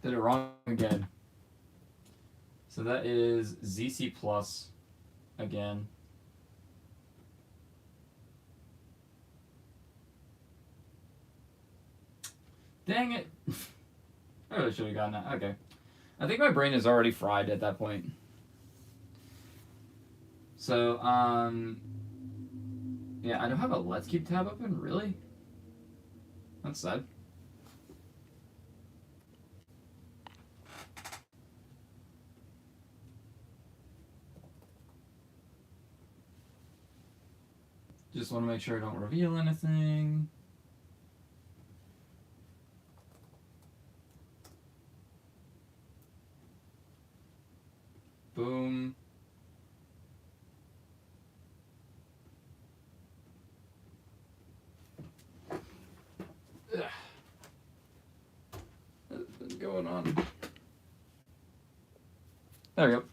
Did it wrong again. So that is ZC plus again. Dang it. I really should have gotten that. Okay. I think my brain is already fried at that point. So, yeah, I don't have a Let's Keep tab open, really? That's sad. Just want to make sure I don't reveal anything. Boom. Ugh. What's going on? There we go.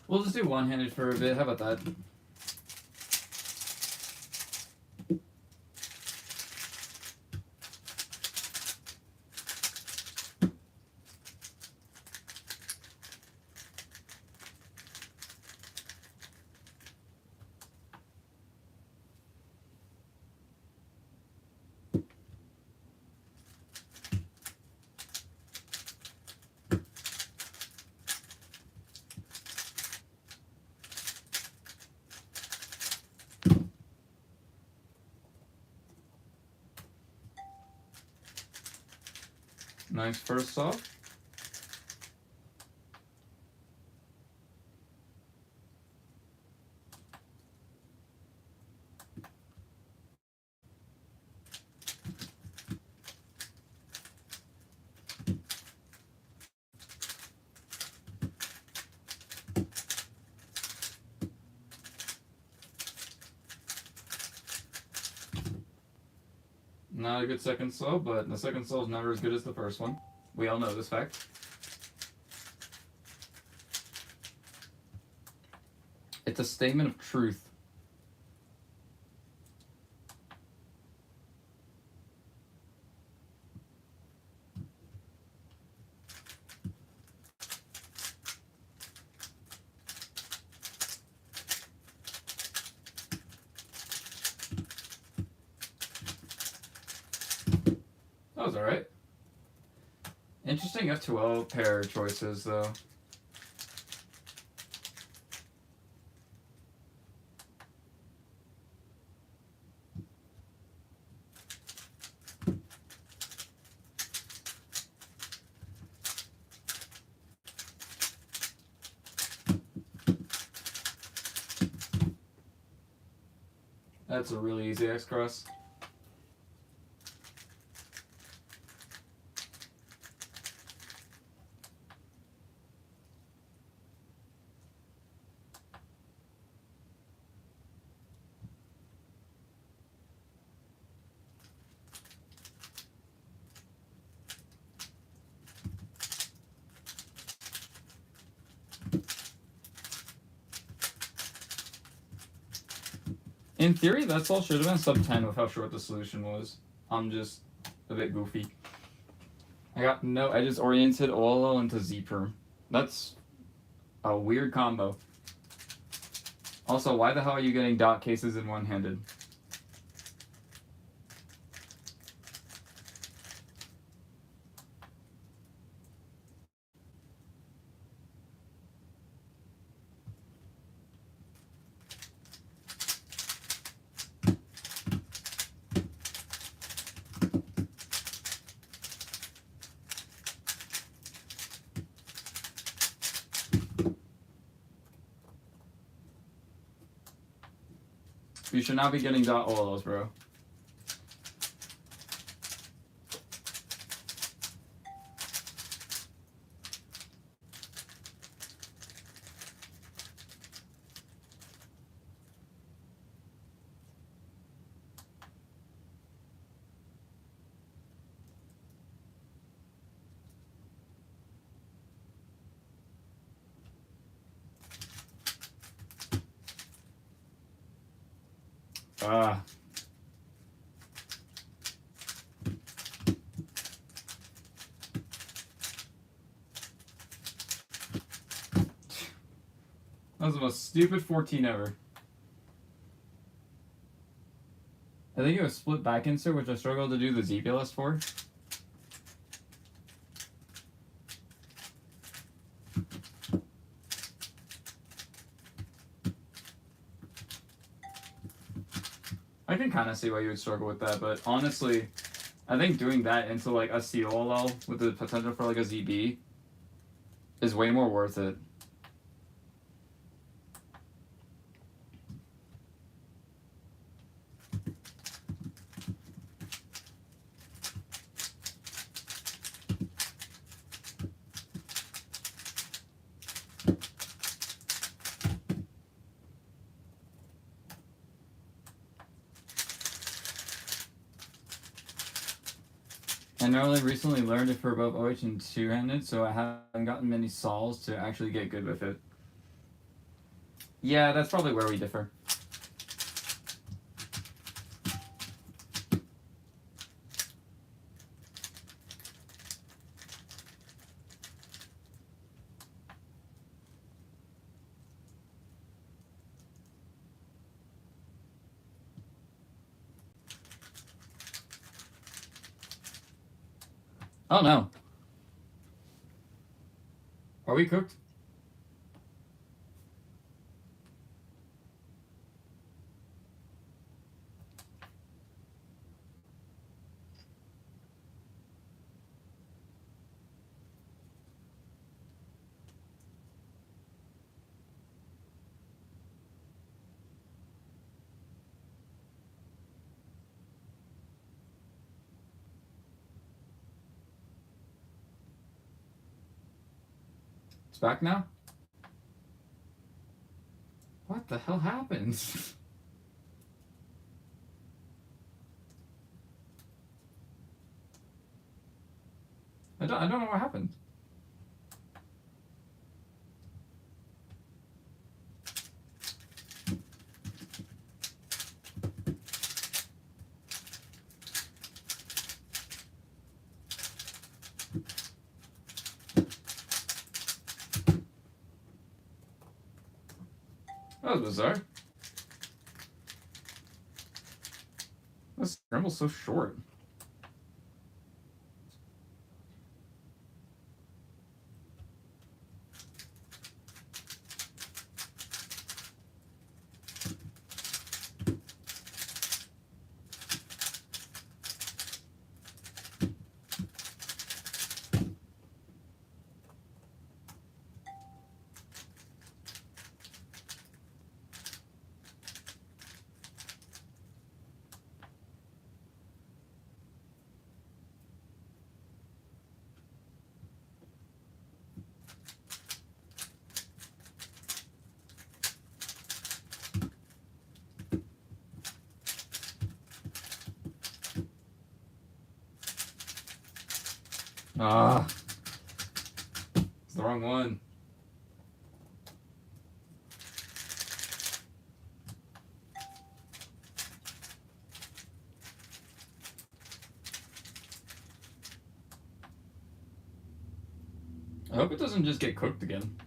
We'll just do one-handed for a bit. How about that? Nice first off. Not a good second slow, but the second slow is never as good as the first one. We all know this fact. It's a statement of truth. That was alright. Interesting F2L pair choices, though. That's a really easy X cross. In theory, that's all should have been sub 10 with how short the solution was. I'm just a bit goofy. I just oriented OLO into Z-perm. That's a weird combo. Also, why the hell are you getting dot cases in one-handed? You should not be getting dot OLOs, bro. Ah. That was the most stupid 14 ever. I think it was split back insert, which I struggled to do the ZBLS for. I can kind of see why you would struggle with that, but honestly, I think doing that into like a COLL with the potential for like a ZB is way more worth it. I only recently learned it for both OH and two-handed, so I haven't gotten many sols to actually get good with it. Yeah, that's probably where we differ. Oh no. Are we cooked? It's back now? What the hell happened? I don't know what happened. That was bizarre. This scramble's so short. Ah. It's the wrong one. I hope it doesn't just get cooked again.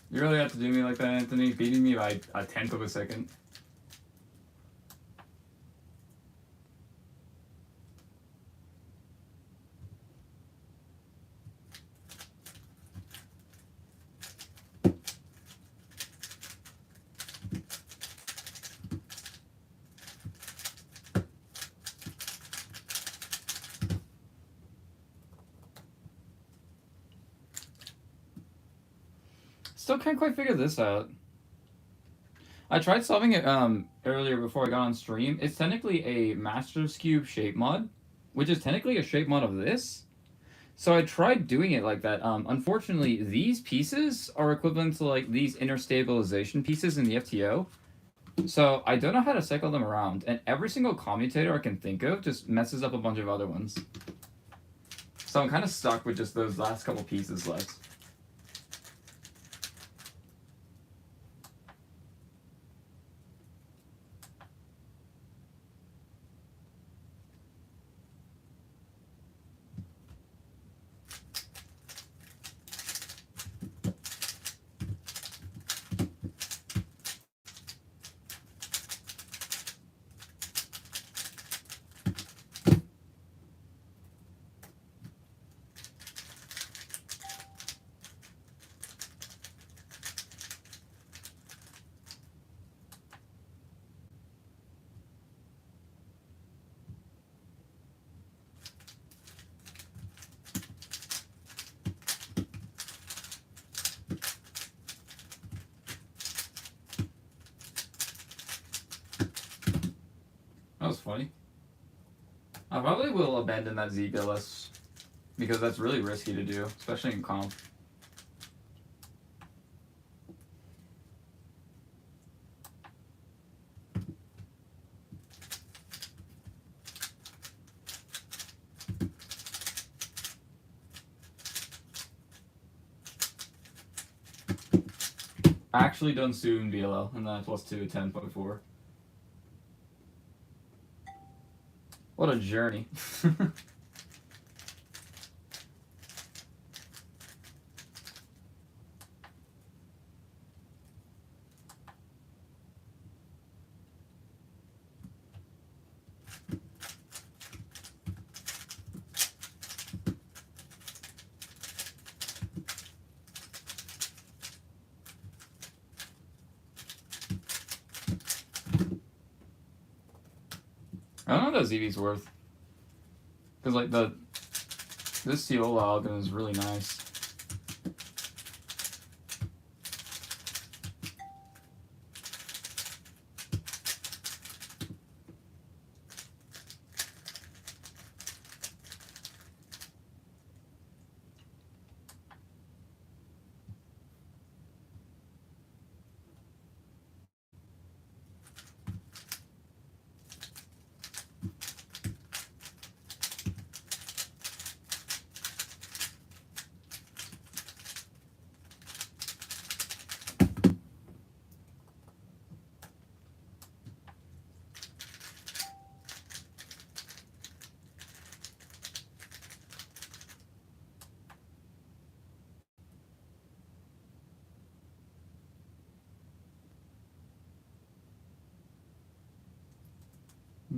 You really have to do me like that, Anthony? Beating me by a tenth of a second. Still can't quite figure this out. I tried solving it earlier before I got on stream. It's technically a Master's Cube shape mod, which is technically a shape mod of this. So I tried doing it like that. Unfortunately, these pieces are equivalent to like these inner stabilization pieces in the FTO. So I don't know how to cycle them around, and every single commutator I can think of just messes up a bunch of other ones. So I'm kind of stuck with just those last couple pieces left. That was funny. I probably will abandon that ZBLS because that's really risky to do, especially in comp. Actually done soon BLL, and then +2 10.4. What a journey. I don't know what that ZV's worth. Because, like, this Ciola algorithm is really nice.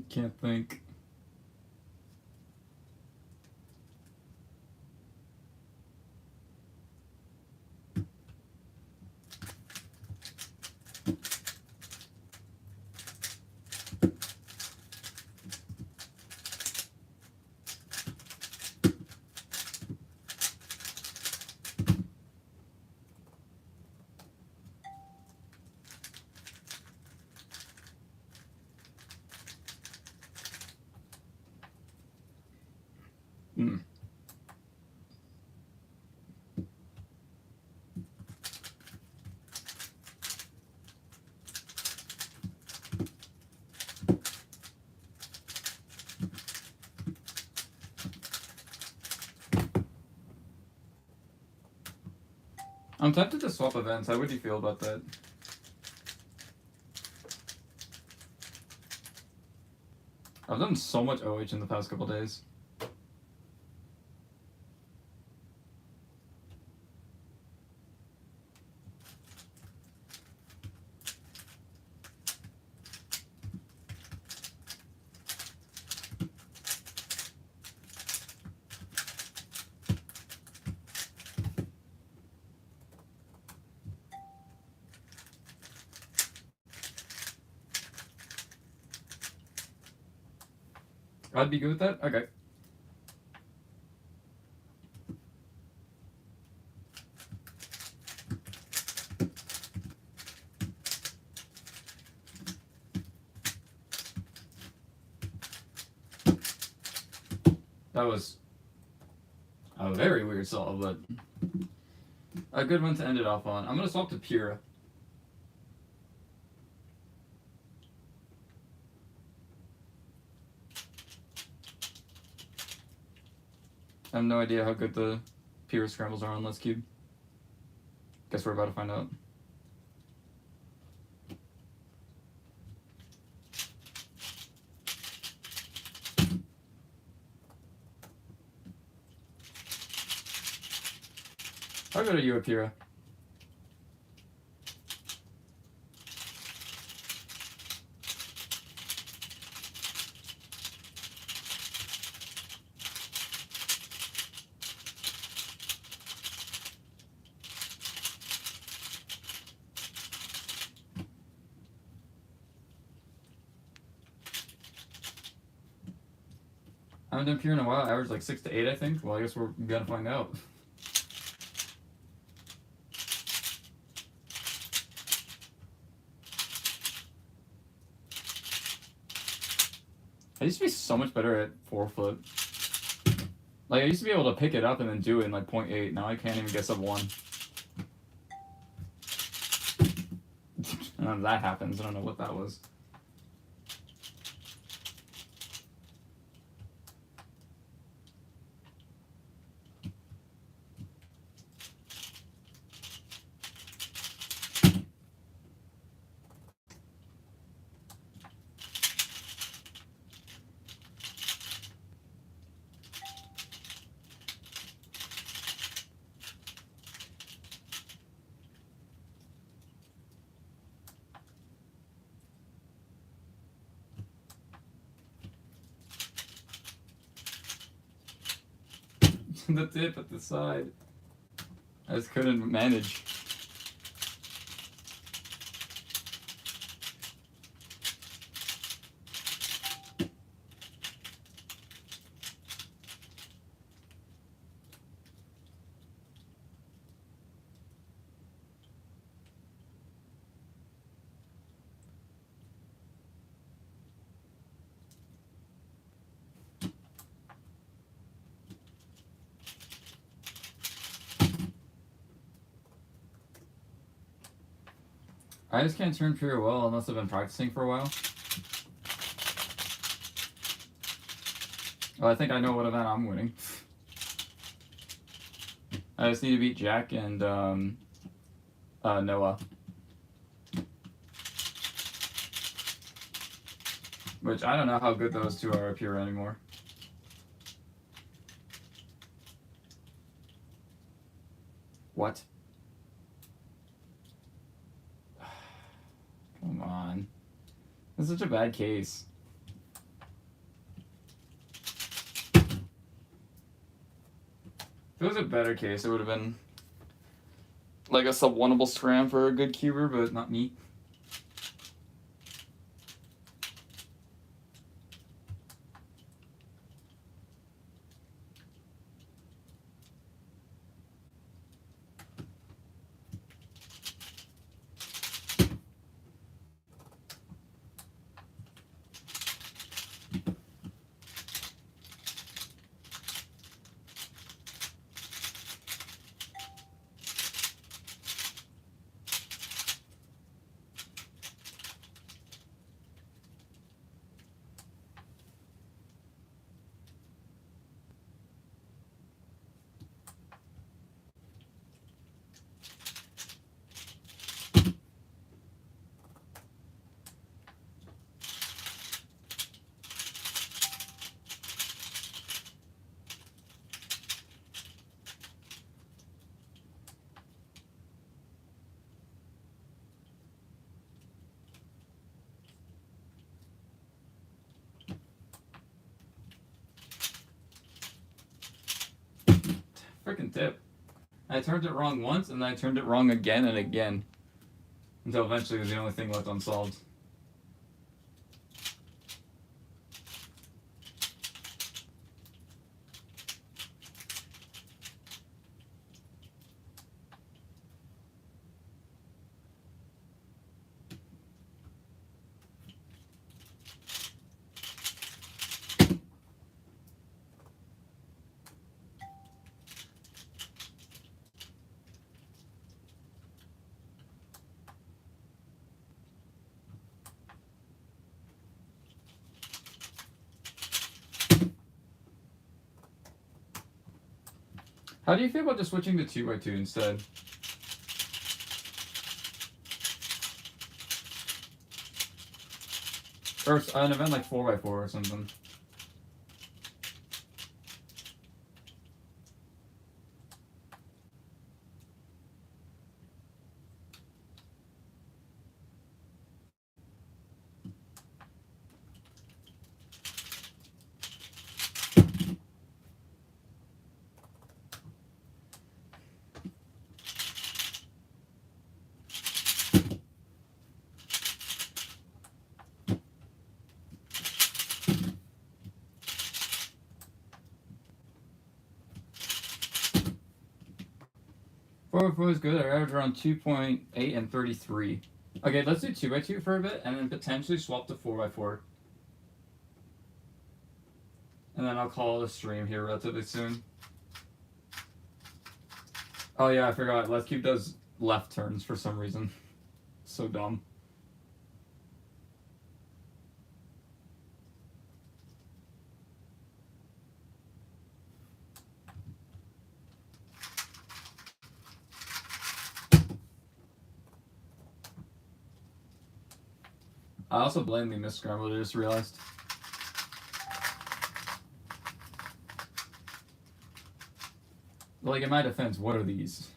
Can't think. Hmm. I'm tempted to swap events. How would you feel about that? I've done so much OH in the past couple days. I'd be good with that? Okay. That was a very weird solve, but a good one to end it off on. I'm gonna swap to Pyrrha. I have no idea how good the Pyrrha scrambles are on Let's Cube. Guess we're about to find out. How good are you at Pyrrha? I haven't done Pyrrha in a while. I average like 6 to 8, I think. Well, I guess we're gonna find out. I used to be so much better at forefoot. Like, I used to be able to pick it up and then do it in like 0.8. Now I can't even get sub 1. And then that happens. I don't know what that was. The tip at the side. I just couldn't manage. I just can't turn Pyrrha well unless I've been practicing for a while. Well, I think I know what event I'm winning. I just need to beat Jack and Noah. Which, I don't know how good those two are up here anymore. What? Come on. This is such a bad case. If it was a better case, it would have been like a sub-1able scram for a good cuber, but not me. Freaking tip. I turned it wrong once, and then I turned it wrong again and again. Until eventually it was the only thing left unsolved. How do you feel about just switching to 2x2 instead? Or an event like 4x4 or something. Four is good. I average around 2.8 and 33. Okay, let's do 2x2 for a bit, and then potentially swap to 4x4. And then I'll call it a stream here relatively soon. Oh yeah, I forgot. Let's Cube does left turns for some reason. So dumb. I also blame the misscramble, I just realized. Like, in my defense, what are these?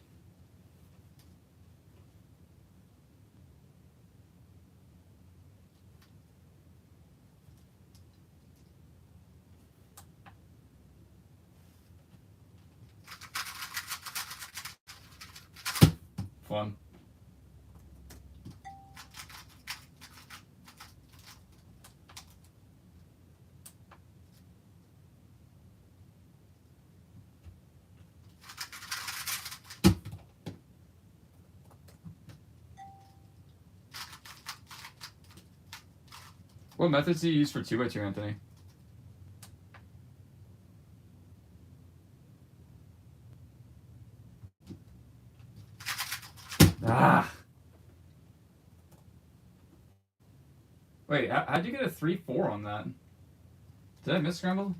Fun. What methods do you use for 2x2, Anthony? Ah! Wait, how'd you get a 3-4 on that? Did I miss scramble?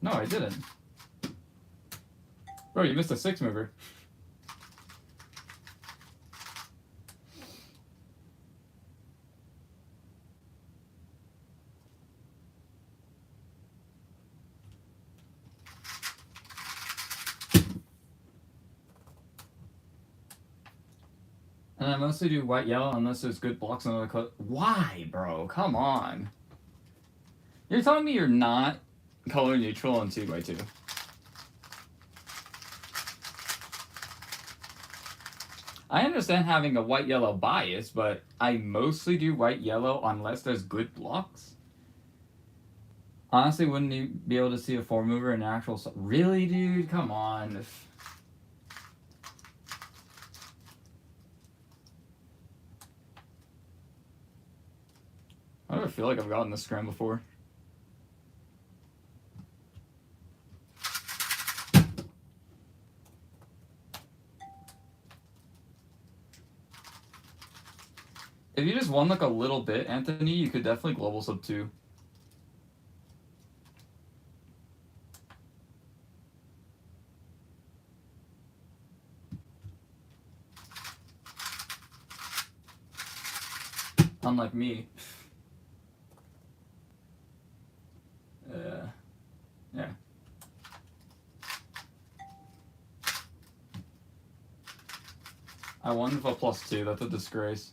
No, I didn't. Bro, you missed a 6 mover. And I mostly do white-yellow unless there's good blocks on the color. Why, bro? Come on. You're telling me you're not color neutral on 2x2? I understand having a white-yellow bias, but I mostly do white-yellow unless there's good blocks. Honestly, wouldn't you be able to see a 4-mover in actual... Really, dude? Come on. Why do I feel like I've gotten this scram before? If you just won like a little bit, Anthony, you could definitely global sub 2. Unlike me. Yeah. I won with a +2. That's a disgrace.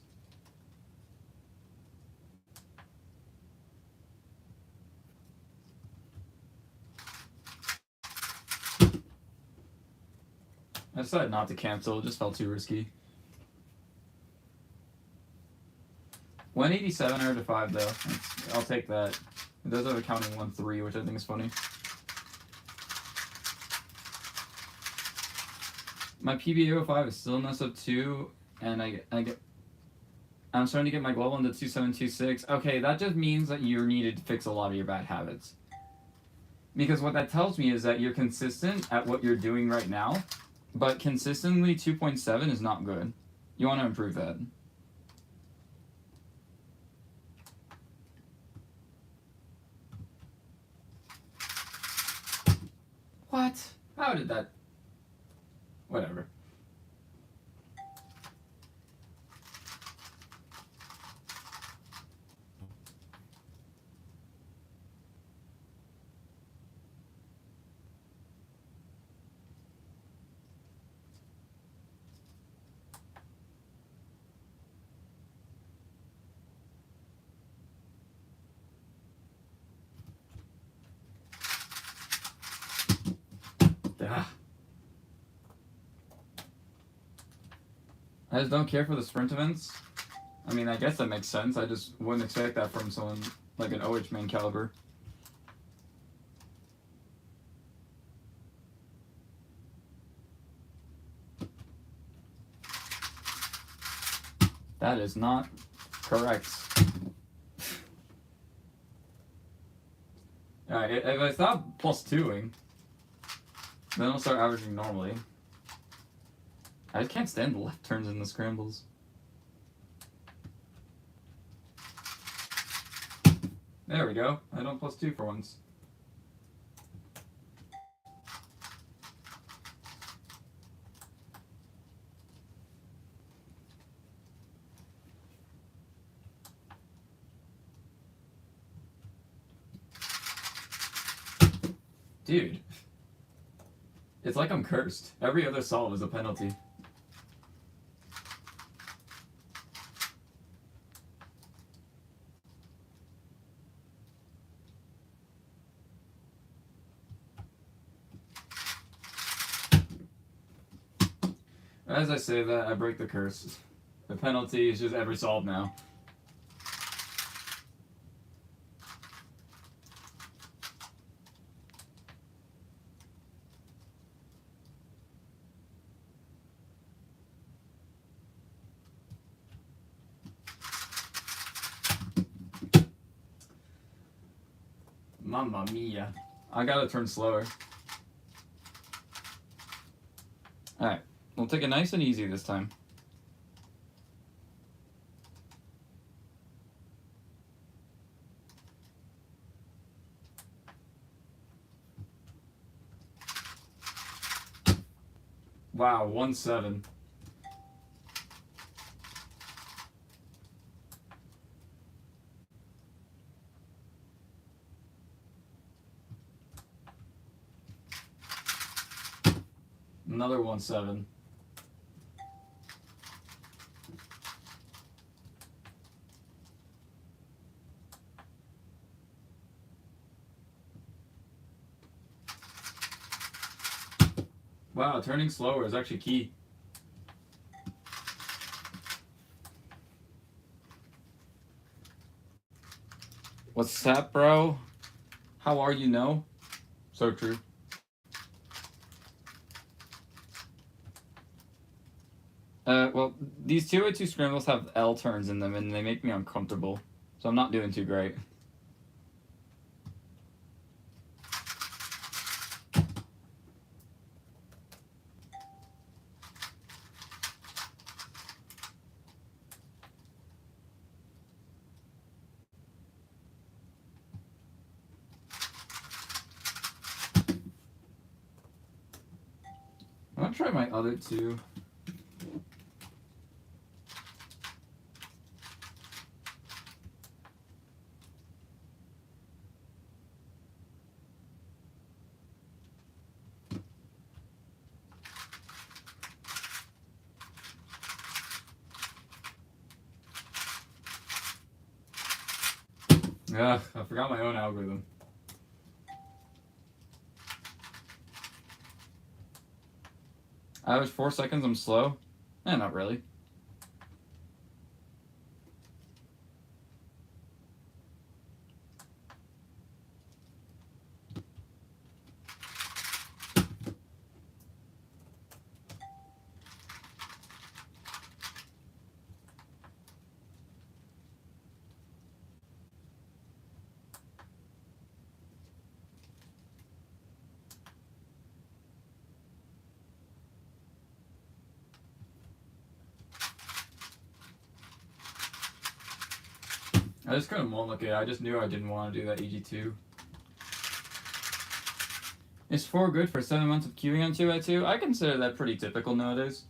I decided not to cancel. It just felt too risky. 187 over to 5 though. I'll take that. It does have a counting 1-3, which I think is funny. My PB805 is still in this up 2, and I'm starting to get my global into 2726. Okay, that just means that you needed to fix a lot of your bad habits. Because what that tells me is that you're consistent at what you're doing right now, but consistently 2.7 is not good. You want to improve that. What? How did that? Whatever. Ah. I just don't care for the sprint events. I mean, I guess that makes sense. I just wouldn't expect that from someone like an OH main caliber. That is not correct. Alright, if I stop +2ing, then I'll start averaging normally. I just can't stand the left turns in the scrambles. There we go. I don't +2 for once. Dude. It's like I'm cursed. Every other solve is a penalty. As I say that, I break the curse. The penalty is just every solve now. Mamma mia. I gotta turn slower. Alright, we'll take it nice and easy this time. Wow, 1-7. Another 1-7. Wow, turning slower is actually key. What's up, bro? How are you, no? So true. Well, these 202 scrambles have L turns in them, and they make me uncomfortable. So I'm not doing too great. I'm gonna try my other two. Ugh, I forgot my own algorithm. Average 4 seconds, I'm slow? Not really. I just couldn't won't look at it. I just knew I didn't want to do that EG2. Is 4 good for 7 months of queuing on 2x2? I consider that pretty typical nowadays.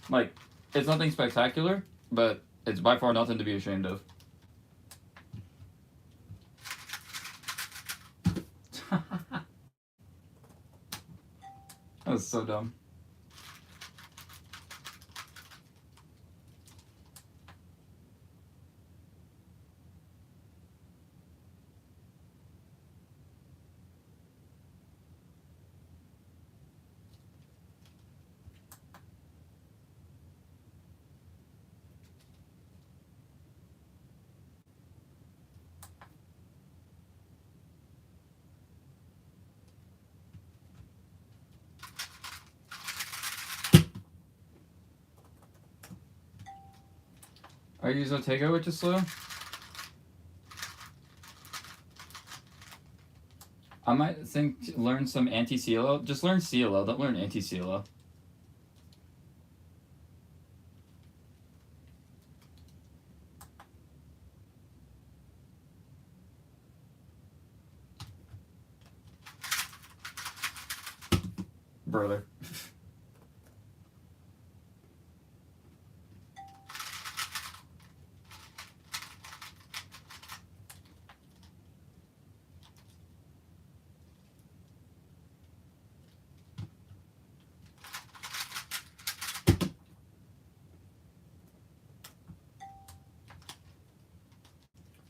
Like, it's nothing spectacular, but it's by far nothing to be ashamed of. That was so dumb. I use Otego, which is slow. I might think learn some anti-CLO. Just learn CLO, don't learn anti-CLO. Brother.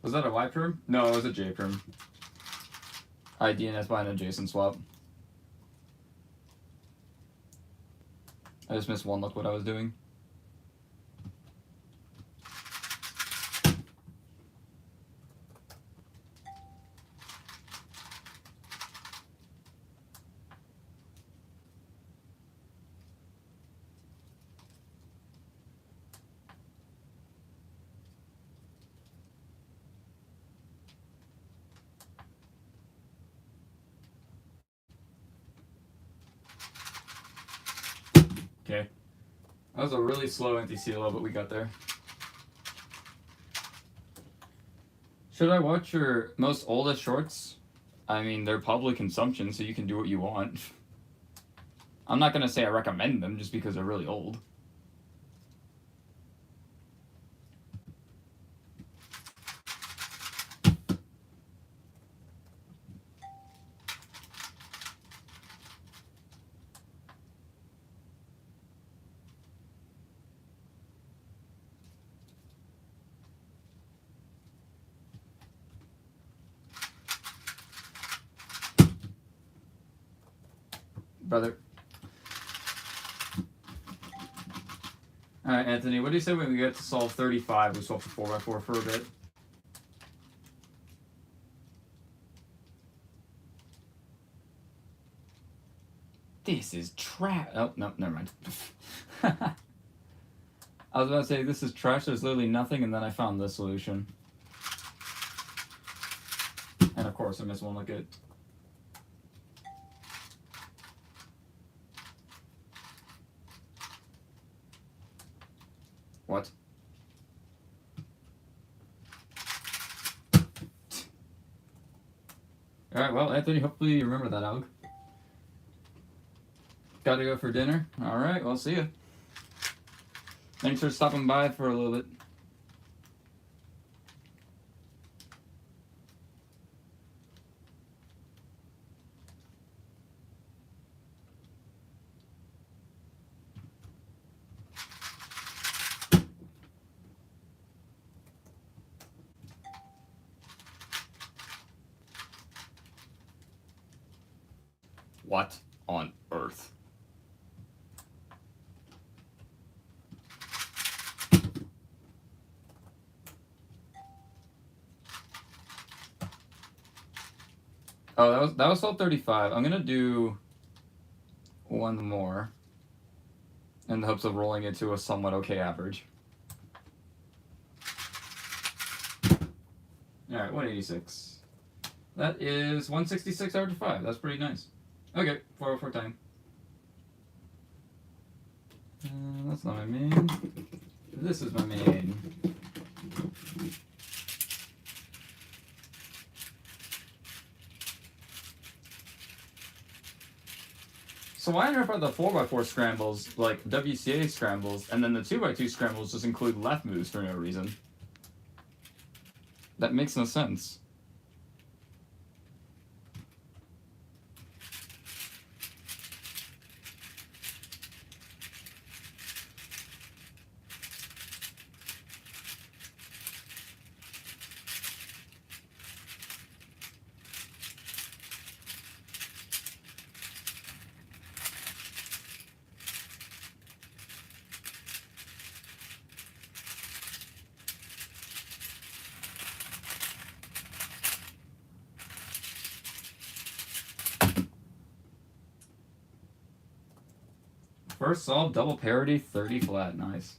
Was that a Y perm? No, it was a J perm. I DNS by an adjacent swap. I just missed one look what I was doing. Okay. That was a really slow anti-CLO, but we got there. Should I watch your most oldest shorts? I mean, they're public consumption, so you can do what you want. I'm not going to say I recommend them just because they're really old. Brother. Alright, Anthony, what do you say when we get to solve 35, we swap to 4x4 for a bit? This is trash. Oh, no, never mind. I was about to say, this is trash, there's literally nothing, and then I found this solution. And of course, I missed one look at. What? Alright, well, Anthony, hopefully you remember that, Alg. Gotta go for dinner? Alright, well, see ya. Thanks for stopping by for a little bit. What on earth? Oh, that was all 35. I'm gonna do one more in the hopes of rolling it to a somewhat okay average. Alright, 186. That is 166 out of 5. That's pretty nice. Okay, 404 time. That's not my main. This is my main. So why on earth are the 4x4 scrambles like WCA scrambles, and then the 2x2 scrambles just include left moves for no reason? That makes no sense. First solve, double parity, 30 flat. Nice.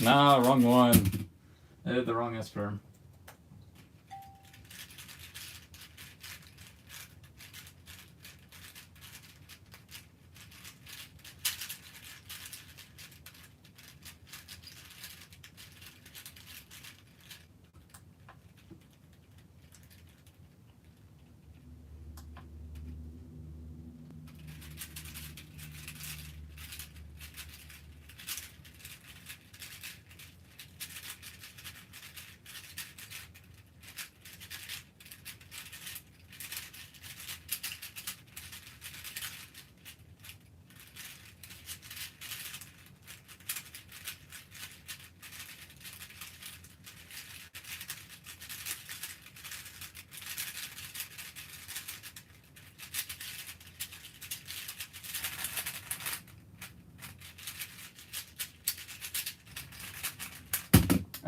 Nah, wrong one. I did the wrong S-perm.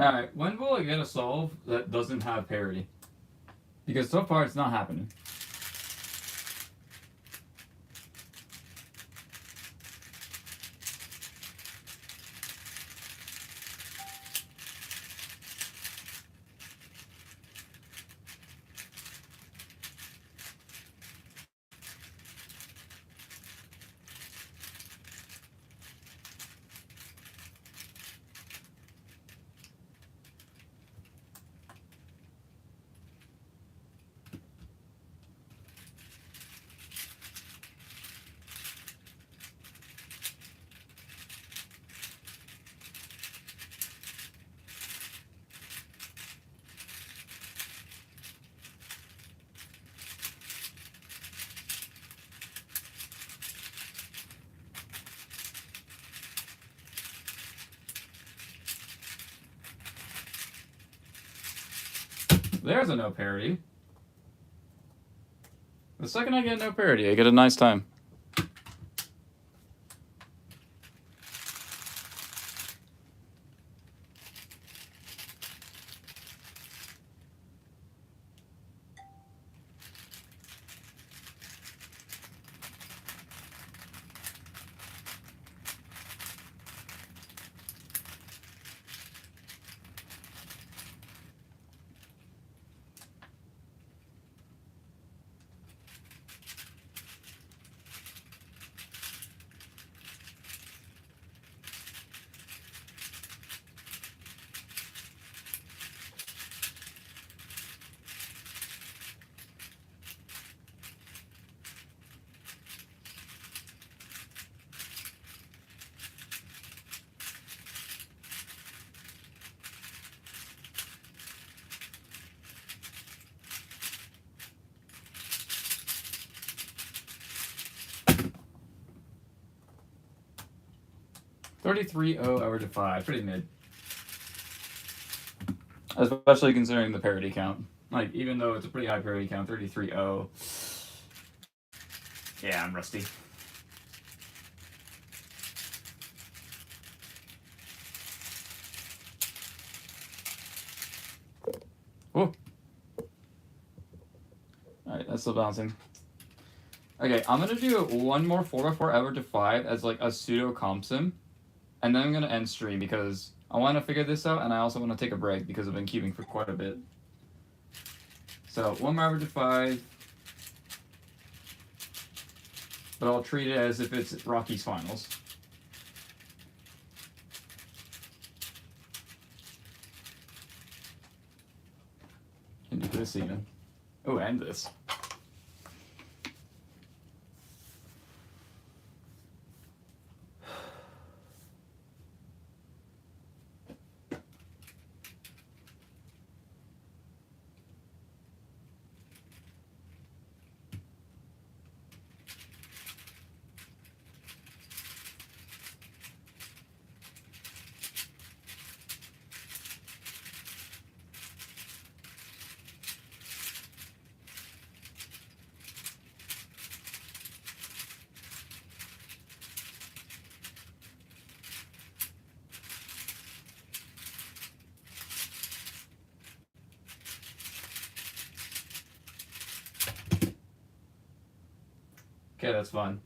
Alright, when will I get a solve that doesn't have parity? Because so far it's not happening. There's a no parity. The second I get no parity, I get a nice time. 33-0 over to 5. Pretty mid. Especially considering the parity count. Like, even though it's a pretty high parity count, 33-0. Yeah, I'm rusty. Oh. Alright, that's still bouncing. Okay, I'm gonna do one more 4x4 over to 5 as like a pseudo comp sim. And then I'm gonna end stream because I want to figure this out and I also want to take a break because I've been queuing for quite a bit. So, one more over to 5. But I'll treat it as if it's Rocky's finals. And do this even. Oh, and this. Okay, that's fine.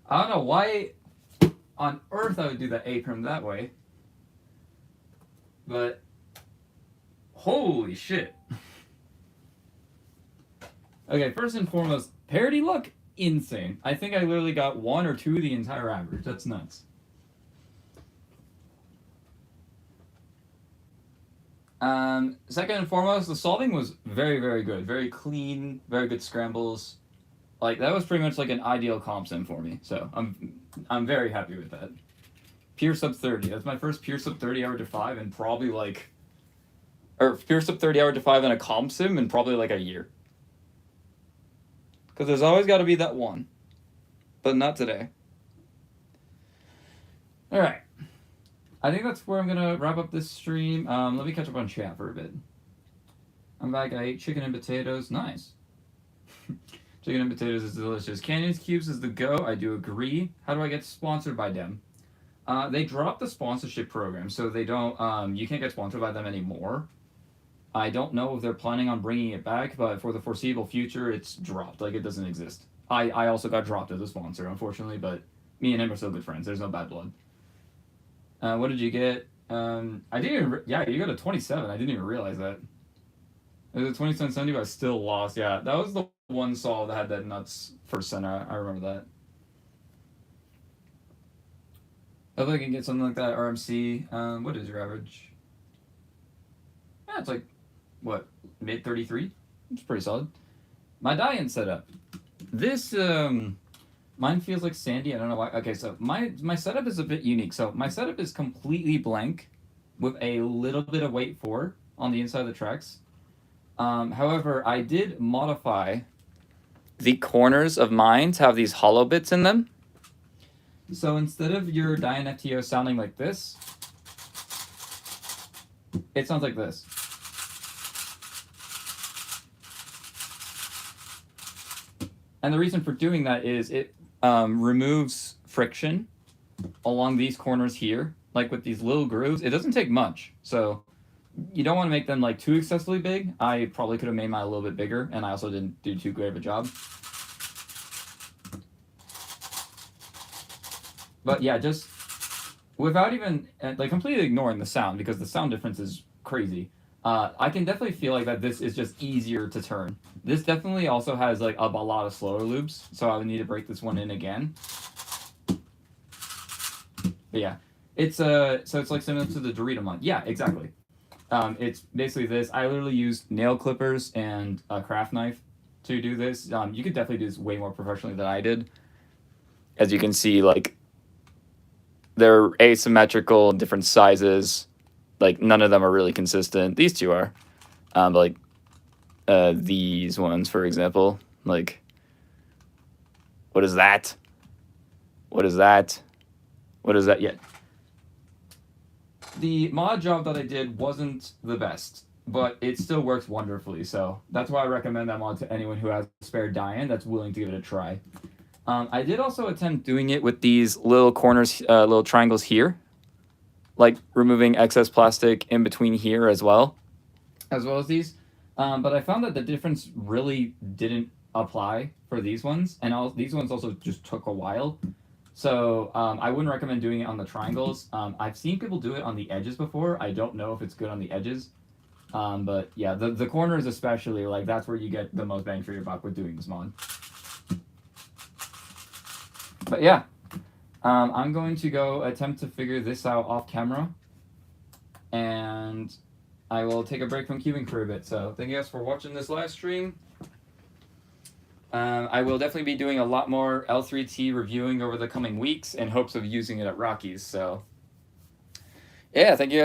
I don't know why on earth I would do the A-prim that way. But holy shit. Okay, first and foremost, parity luck, insane. I think I literally got 1 or 2 the entire average. That's nuts. Second and foremost, the solving was very, very good. Very clean, very good scrambles. Like, that was pretty much like an ideal comp sim for me. So, I'm very happy with that. Pure sub 30. That's my first pure sub 30 hour to 5 and probably like... Or pure sub 30 hour to 5 in a comp sim in probably like a year. Because there's always got to be that one. But not today. Alright. I think that's where I'm going to wrap up this stream. Let me catch up on chat for a bit. I'm back. I ate chicken and potatoes. Nice. Chicken and potatoes is delicious. Canyons Cubes is the go. I do agree. How do I get sponsored by them? They dropped the sponsorship program, so they don't. You can't get sponsored by them anymore. I don't know if they're planning on bringing it back, but for the foreseeable future, it's dropped. Like, it doesn't exist. I also got dropped as a sponsor, unfortunately, but me and him are still good friends. There's no bad blood. What did you get? I didn't even... Yeah, you got a 27. I didn't even realize that. It was a 2770, but I still lost. Yeah, that was the one solve that had that nuts first center. I remember that. Hope I can get something like that RMC. What is your average? Yeah, it's like, what, mid 33? It's pretty solid. My die-in setup. This, mine feels like sandy. I don't know why. Okay, so my setup is a bit unique. So my setup is completely blank with a little bit of weight 4 on the inside of the tracks. However, I did modify the corners of mine to have these hollow bits in them. So instead of your die-in FTO sounding like this, it sounds like this. And the reason for doing that is it removes friction along these corners here, like with these little grooves. It doesn't take much, so you don't want to make them like too excessively big. I probably could have made mine a little bit bigger, and I also didn't do too great of a job. But yeah, just without even like completely ignoring the sound, because the sound difference is crazy. I can definitely feel like that this is just easier to turn. This definitely also has like a lot of slower loops, so I would need to break this one in again. But yeah, it's so it's like similar to the Dorito mod. Yeah, exactly. It's basically this. I literally used nail clippers and a craft knife to do this. You could definitely do this way more professionally than I did. As you can see, like, they're asymmetrical, different sizes. Like, none of them are really consistent. These two are. But like, these ones, for example. Like, what is that? What is that? What is that? Yeah. The mod job that I did wasn't the best, but it still works wonderfully. So that's why I recommend that mod to anyone who has a spare die-in that's willing to give it a try. I did also attempt doing it with these little corners, little triangles here, like removing excess plastic in between here as well as these. But I found that the difference really didn't apply for these ones, and these ones also just took a while. So I wouldn't recommend doing it on the triangles. I've seen people do it on the edges before. I don't know if it's good on the edges. But yeah, the corners especially, like, that's where you get the most bang for your buck with doing this mod. But yeah, I'm going to go attempt to figure this out off camera. And I will take a break from cubing for a bit. So thank you guys for watching this live stream. I will definitely be doing a lot more L3T reviewing over the coming weeks in hopes of using it at Rockies. So yeah, thank you guys.